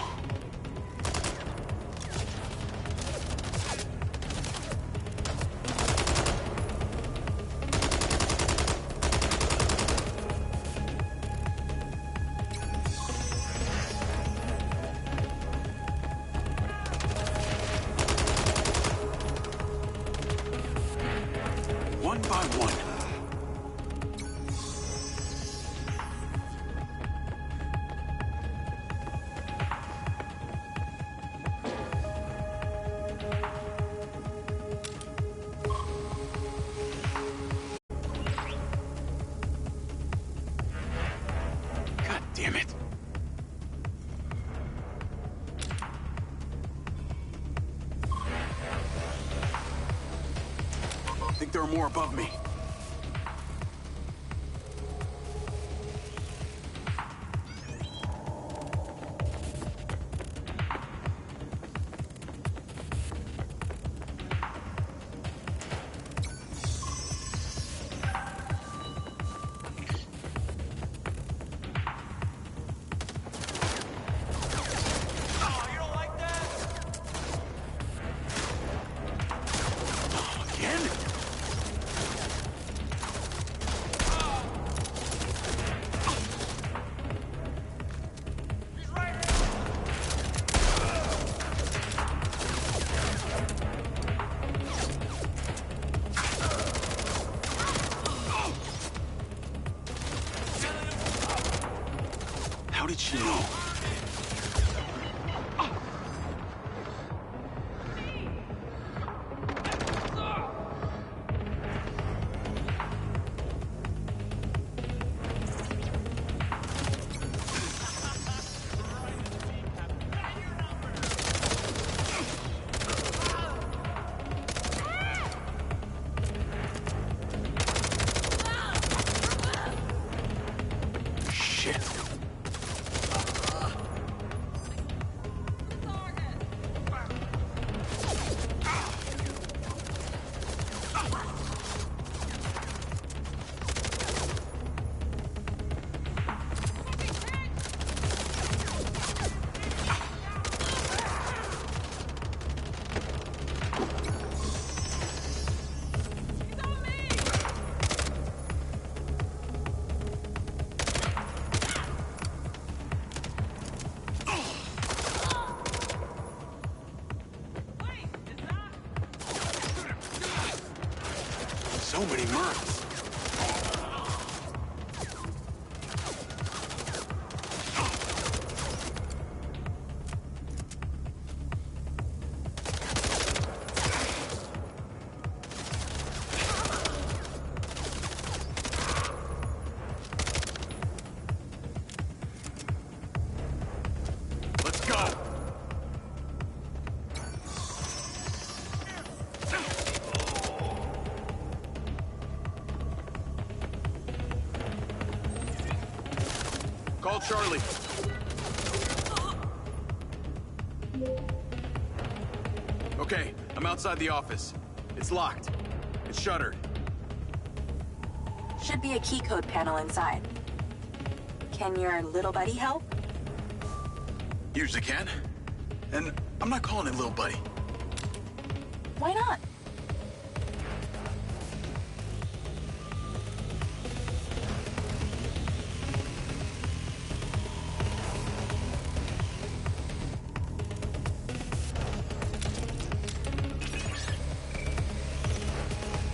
One by one. God damn it. I think there are more above me. Again? How did she know? Shit. So many Mercs. Let's go. Call Charlie. Okay, I'm outside the office. It's locked. It's shuttered. Should be a key code panel inside. Can your little buddy help? Usually can. And I'm not calling it little buddy. Why not?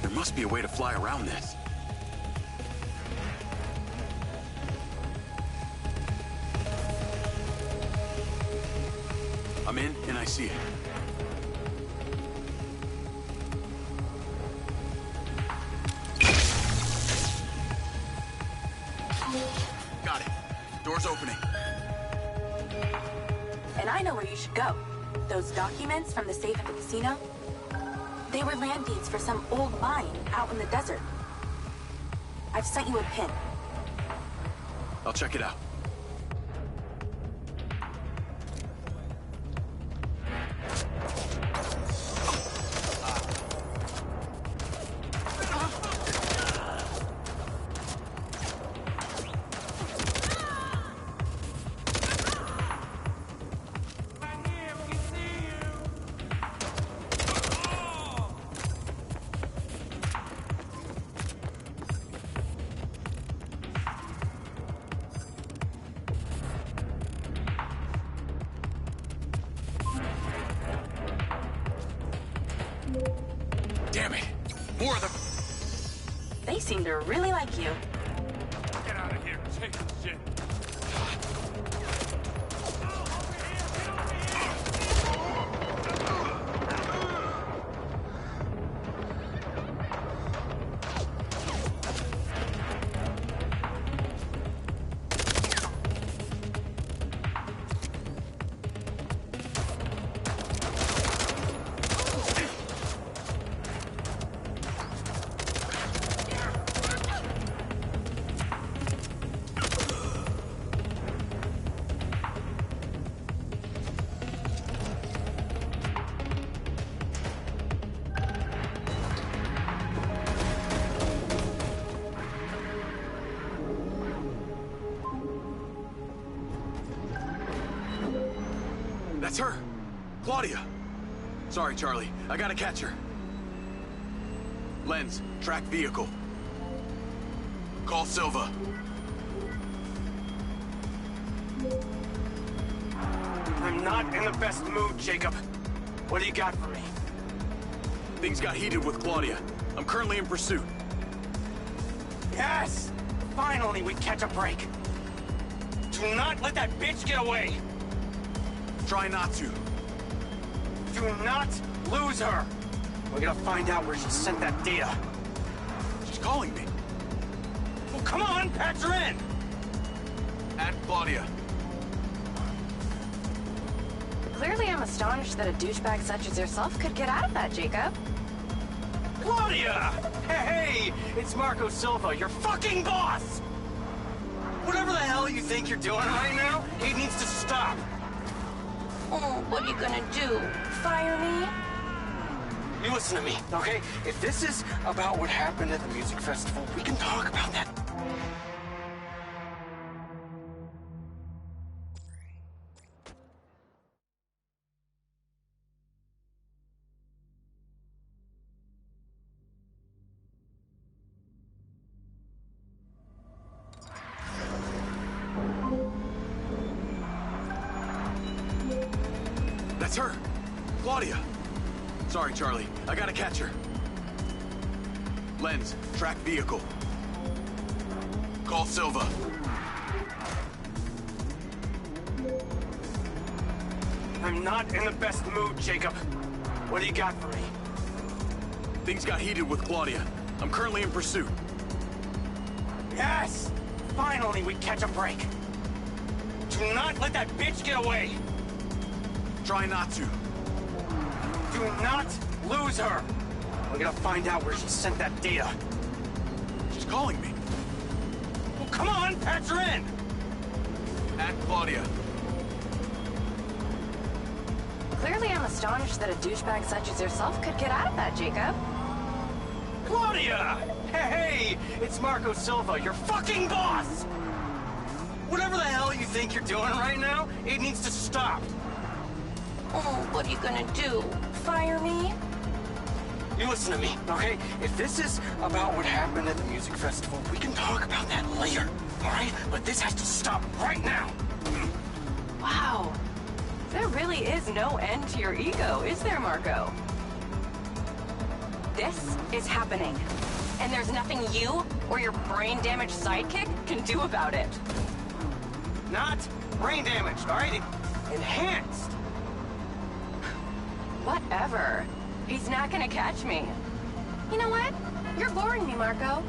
There must be a way to fly around this. I'm in, and I see it. Got it. Door's opening. And I know where you should go. Those documents from the safe at the casino, they were land deeds for some old mine out in the desert. I've sent you a pin. I'll check it out. Damn it! More of them! They seem to really like you. Get out of here. Take this shit. That's her! Claudia! Sorry, Charlie. I gotta catch her. Lens, track vehicle. Call Silva. I'm not in the best mood, Jacob. What do you got for me? Things got heated with Claudia. I'm currently in pursuit. Yes! Finally, we catch a break. Do not let that bitch get away! Try not to. Do not lose her! We're gonna find out where she sent that data. She's calling me. Well, come on, patch her in! At Claudia. Clearly, I'm astonished that a douchebag such as yourself could get out of that, Jacob. Claudia! Hey, it's Marco Silva, your fucking boss! Whatever the hell you think you're doing right now, it needs to stop. Oh, what are you gonna do? Fire me? You listen to me, okay? If this is about what happened at the music festival, we can talk about that. That's her! Claudia! Sorry, Charlie. I gotta catch her. Lens, track vehicle. Call Silva. I'm not in the best mood, Jacob. What do you got for me? Things got heated with Claudia. I'm currently in pursuit. Yes! Finally, we catch a break. Do not let that bitch get away! Try not to. Do not lose her! We're gonna find out where she sent that data. She's calling me. Well, come on, patch her in! At Claudia. Clearly, I'm astonished that a douchebag such as yourself could get out of that, Jacob. Claudia! Hey, it's Marco Silva, your fucking boss! Whatever the hell you think you're doing right now, it needs to stop. Oh, what are you gonna do? Fire me? You listen to me, okay? If this is about what happened at the music festival, we can talk about that later, all right? But this has to stop right now. Wow. There really is no end to your ego, is there, Marco? This is happening. And there's nothing you or your brain-damaged sidekick can do about it. Not brain damaged, all right? Enhanced. Whatever. He's not gonna catch me. You know what? You're boring me, Marco.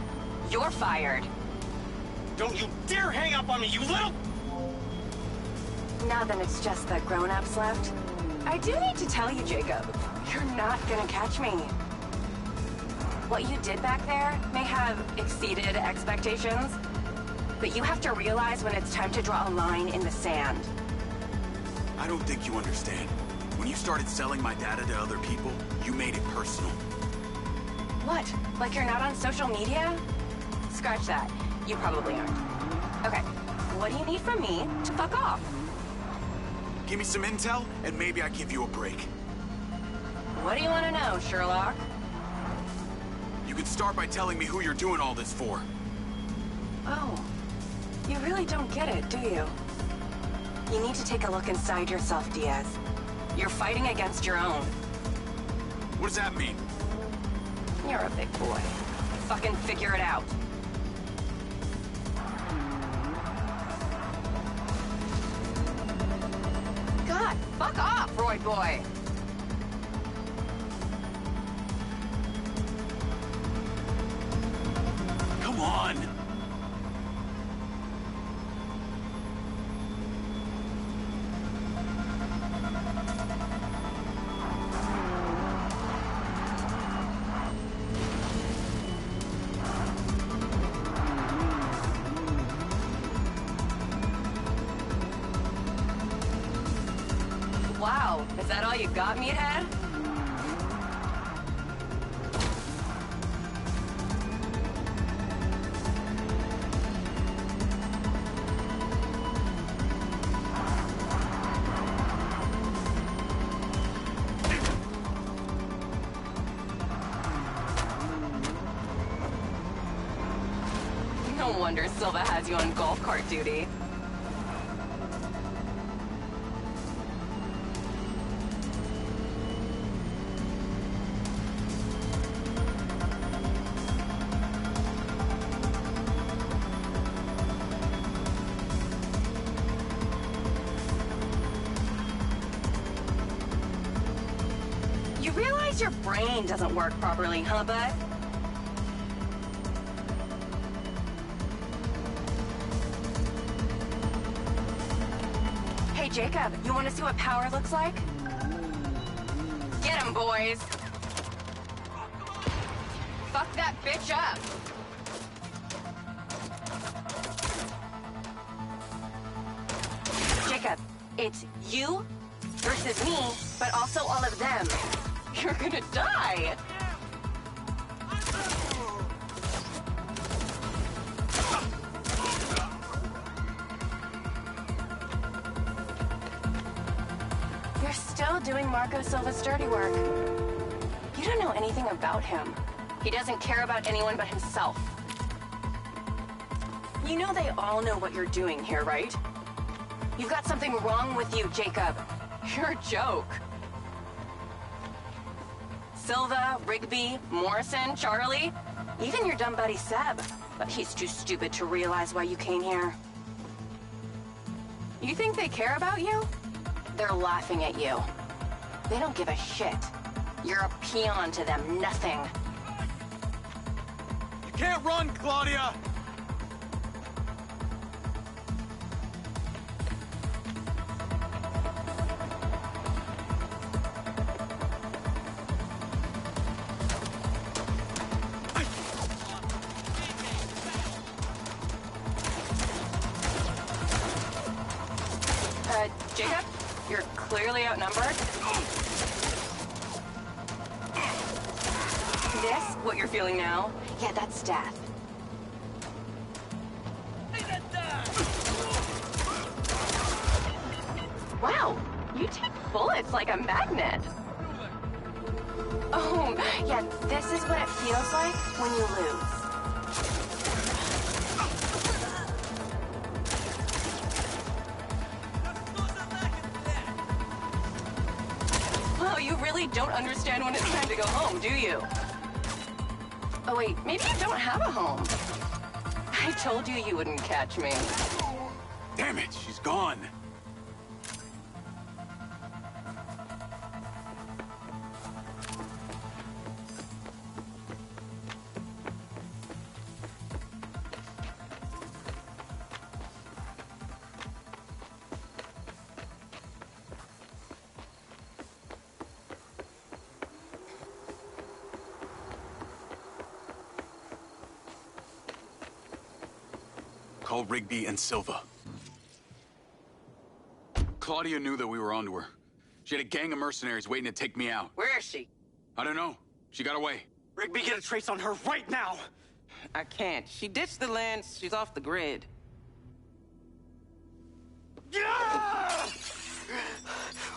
You're fired. Don't you dare hang up on me, you little... Now then it's just the grown-ups left. I do need to tell you, Jacob, you're not gonna catch me. What you did back there may have exceeded expectations, but you have to realize when it's time to draw a line in the sand. I don't think you understand. When you started selling my data to other people, you made it personal. What? Like you're not on social media? Scratch that. You probably aren't. Okay, what do you need from me to fuck off? Give me some intel, and maybe I give you a break. What do you want to know, Sherlock? You can start by telling me who you're doing all this for. Oh, you really don't get it, do you? You need to take a look inside yourself, Diaz. You're fighting against your own. What does that mean? You're a big boy. Fucking figure it out. God, fuck off, Roy boy! Come on! Wow, is that all you got, meathead? No wonder Silva has you on golf cart duty. You realize your brain doesn't work properly, huh, bud? Hey, Jacob, you want to see what power looks like? Get him, boys! Fuck that bitch up! Jacob, it's you versus me, but also all of them. You're gonna die! You're still doing Marco Silva's dirty work. You don't know anything about him. He doesn't care about anyone but himself. You know they all know what you're doing here, right? You've got something wrong with you, Jacob. You're a joke. Silva, Rigby, Morrison, Charlie, even your dumb buddy Seb. But he's too stupid to realize why you came here. You think they care about you? They're laughing at you. They don't give a shit. You're a peon to them, nothing. You can't run, Claudia! Jacob, you're clearly outnumbered. this what you're feeling now? Yeah, that's death. Wow, you take bullets like a magnet. Oh, yeah, this is what it feels like when you lose. Wow, you really don't understand when it's time to go home, do you? Oh wait, maybe you don't have a home. I told you you wouldn't catch me. Damn it, she's gone. Call Rigby and Silva. Claudia knew that we were onto her. She had a gang of mercenaries waiting to take me out. Where is she? I don't know. She got away. Rigby, get a trace on her right now! I can't. She ditched the land. She's off the grid. Yeah!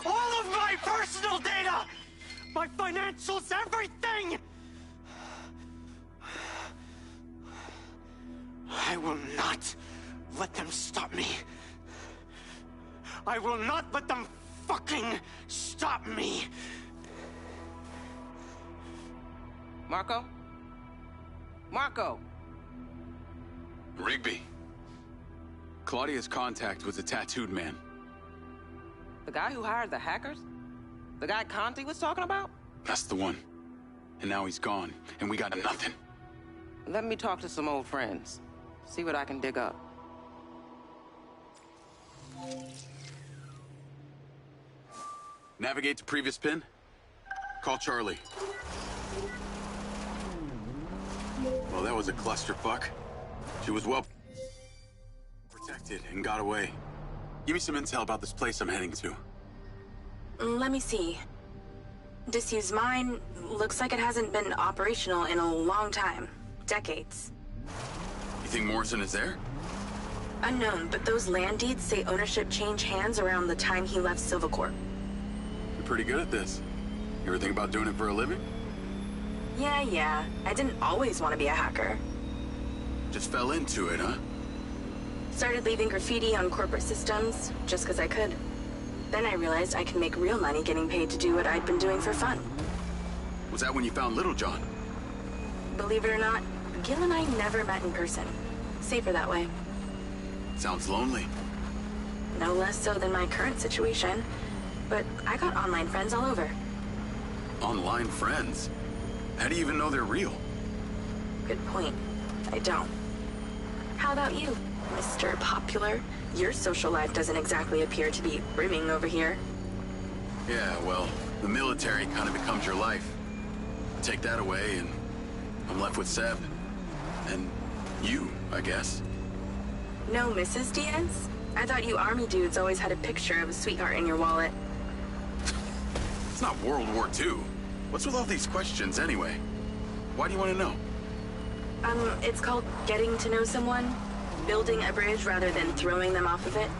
All of my personal data! My financials, everything! I will not let them stop me. I will not let them fucking stop me. Marco? Marco! Rigby. Claudia's contact was a tattooed man. The guy who hired the hackers? The guy Conti was talking about? That's the one. And now he's gone, and we got nothing. Let me talk to some old friends. See what I can dig up. Navigate to previous pin. Call Charlie. Well, that was a clusterfuck. She was well protected and got away. Give me some intel about this place I'm heading to. Let me see. Disused mine. Looks like it hasn't been operational in a long time. Decades. You think Morrison is there? Unknown, but those land deeds say ownership changed hands around the time he left Silvercorp. You're pretty good at this. You ever think about doing it for a living? Yeah. I didn't always want to be a hacker. Just fell into it, huh? Started leaving graffiti on corporate systems, just because I could. Then I realized I can make real money getting paid to do what I'd been doing for fun. Was that when you found Little John? Believe it or not, Gil and I never met in person. Safer that way. Sounds lonely. No less so than my current situation. But I got online friends all over. Online friends? How do you even know they're real? Good point. I don't. How about you, Mr. Popular? Your social life doesn't exactly appear to be brimming over here. Yeah, well, the military kind of becomes your life. Take that away and I'm left with Seb. And you, I guess. No, Mrs. Diaz? I thought you army dudes always had a picture of a sweetheart in your wallet. It's not World War II. What's with all these questions anyway? Why do you want to know? It's called getting to know someone. Building a bridge rather than throwing them off of it.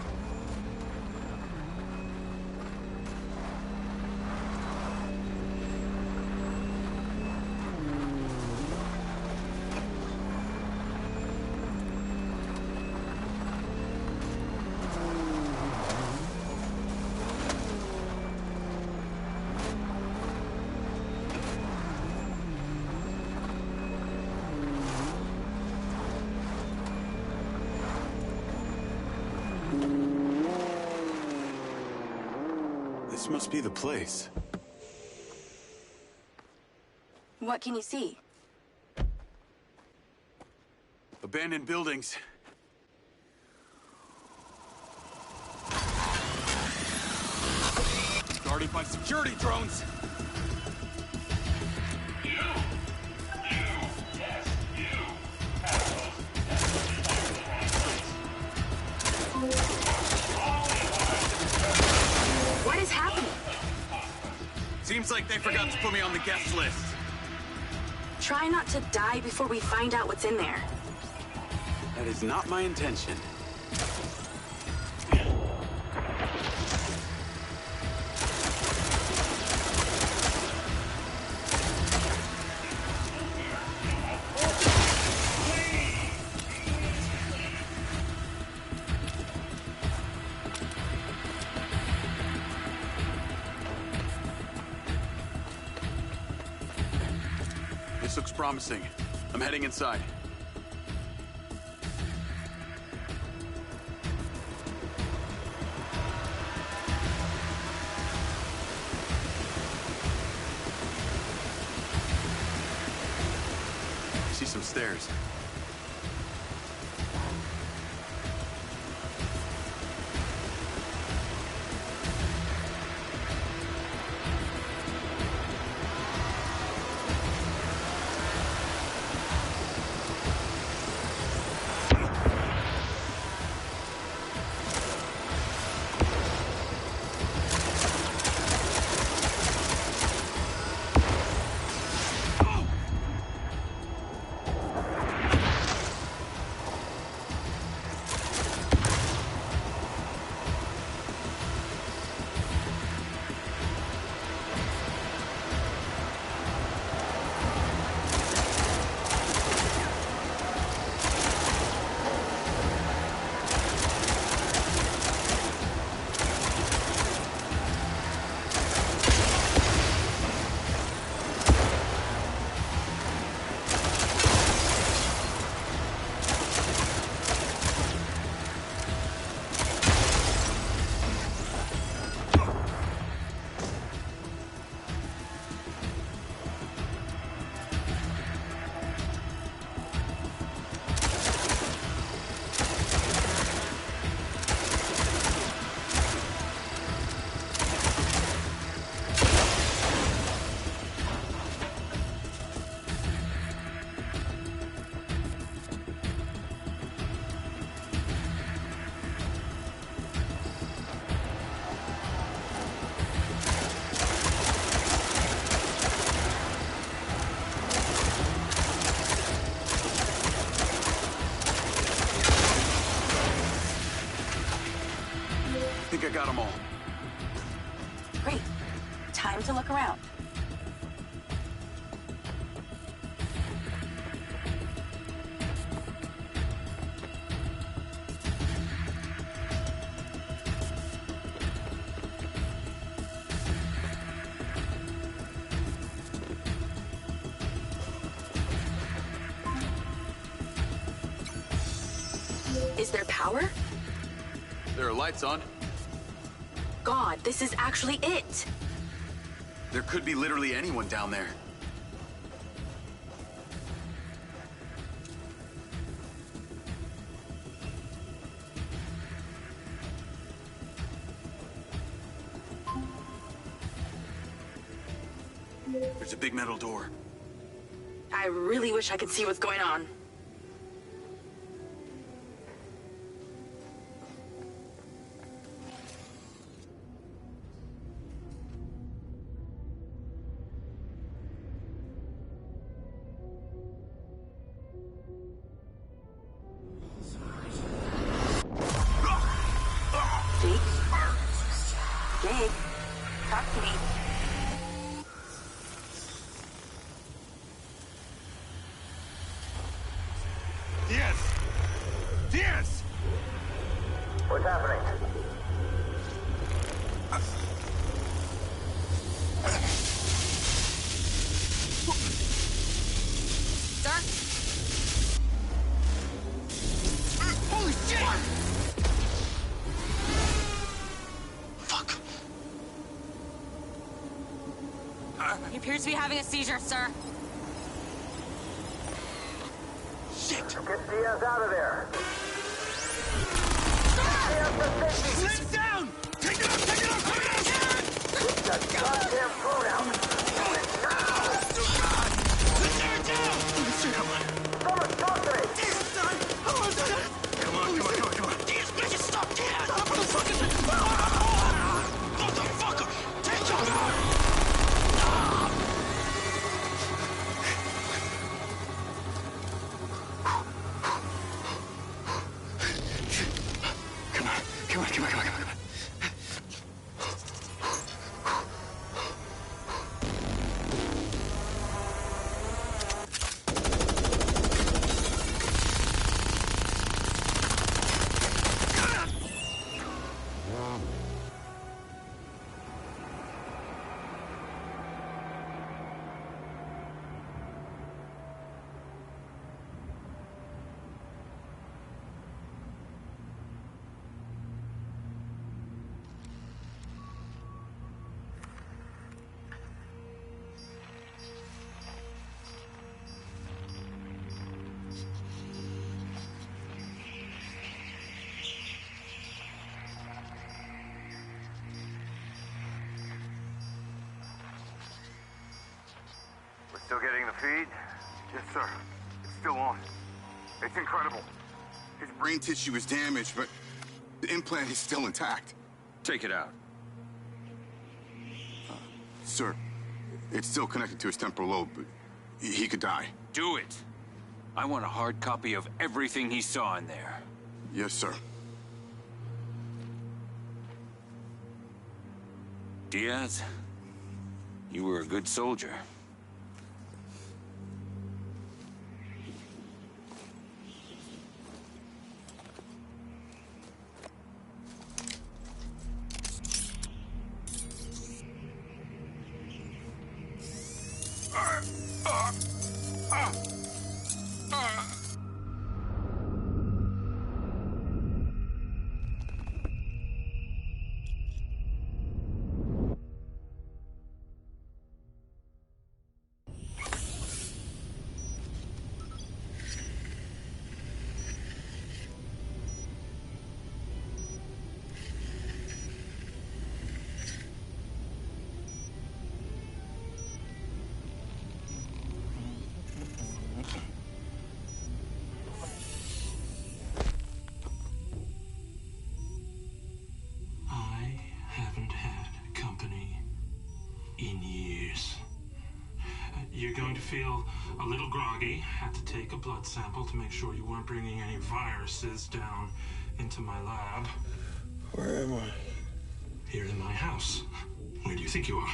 This must be the place. What can you see? Abandoned buildings. Guarded by security drones. What is happening? Seems like they forgot to put me on the guest list. Try not to die before we find out what's in there. That is not my intention. This looks promising. I'm heading inside. I see some stairs. I think I got them all. Great. Time to look around. Is there power? There are lights on. God, this is actually it! There could be literally anyone down there. There's a big metal door. I really wish I could see what's going on. Jake, talk to me. Diaz! What's happening? Sir? Holy shit! Fuck. He appears to be having a seizure, sir. Shit! Get Diaz out of there! Sit down! Take it up! Take it up! Take it up! It's a goddamn pronoun! Do it now! Let's tear it down! Come on. Someone talk to me! Jesus, son! Come on. These bitches stop Diaz! Motherfucker! Take him out! Come on, come on, come on, come on. Still getting the feed? Yes, sir. It's still on. It's incredible. His brain tissue is damaged, but the implant is still intact. Take it out. Sir, it's still connected to his temporal lobe, but he could die. Do it. I want a hard copy of everything he saw in there. Yes, sir. Diaz, you were a good soldier. You're going to feel a little groggy. Had to take a blood sample to make sure you weren't bringing any viruses down into my lab. Where am I? Here in my house. Where do you think you are?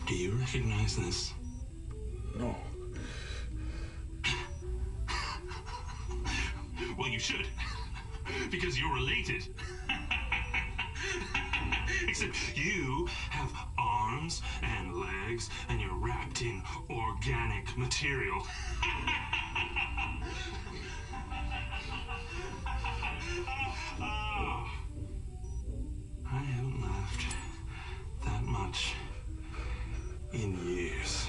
Do you recognize this? No. Well, you should. Because you're related. Except you have arms and legs, and you're wrapped in organic material. I haven't laughed that much in years.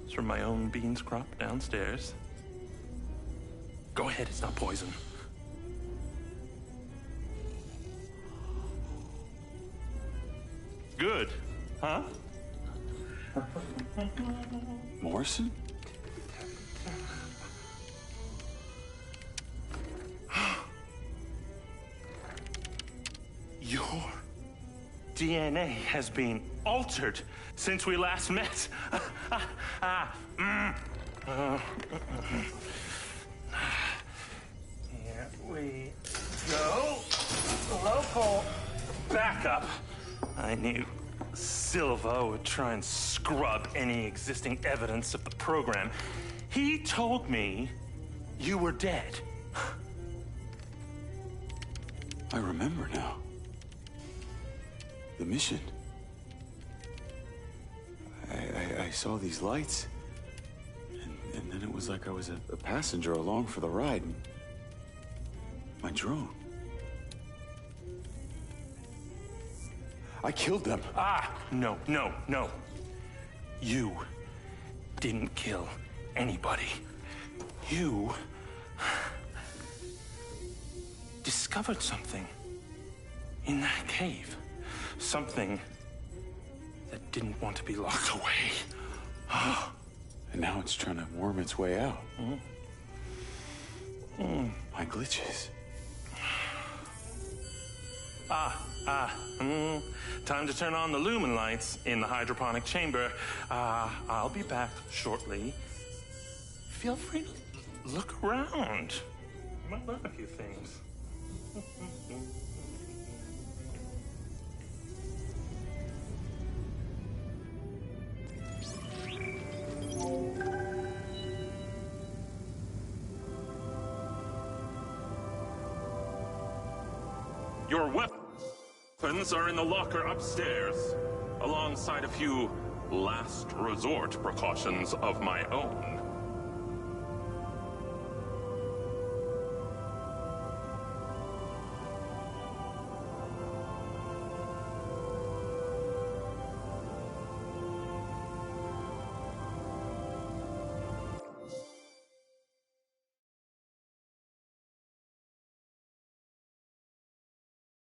It's from my own beans crop downstairs. Go ahead, it's not poison. Good, huh? Morrison? Your DNA has been altered since we last met. Here we go. Local backup. I knew Silva would try and scrub any existing evidence of the program. He told me you were dead. I remember now. The mission. I saw these lights, and then it was like I was a passenger along for the ride. My drone. I killed them. No. You didn't kill anybody. You discovered something in that cave. Something that didn't want to be locked away. And now it's trying to worm its way out. My glitches. Time to turn on the lumen lights in the hydroponic chamber. I'll be back shortly. Feel free to look around. You might learn a few things. Your weapons are in the locker upstairs, alongside a few last resort precautions of my own.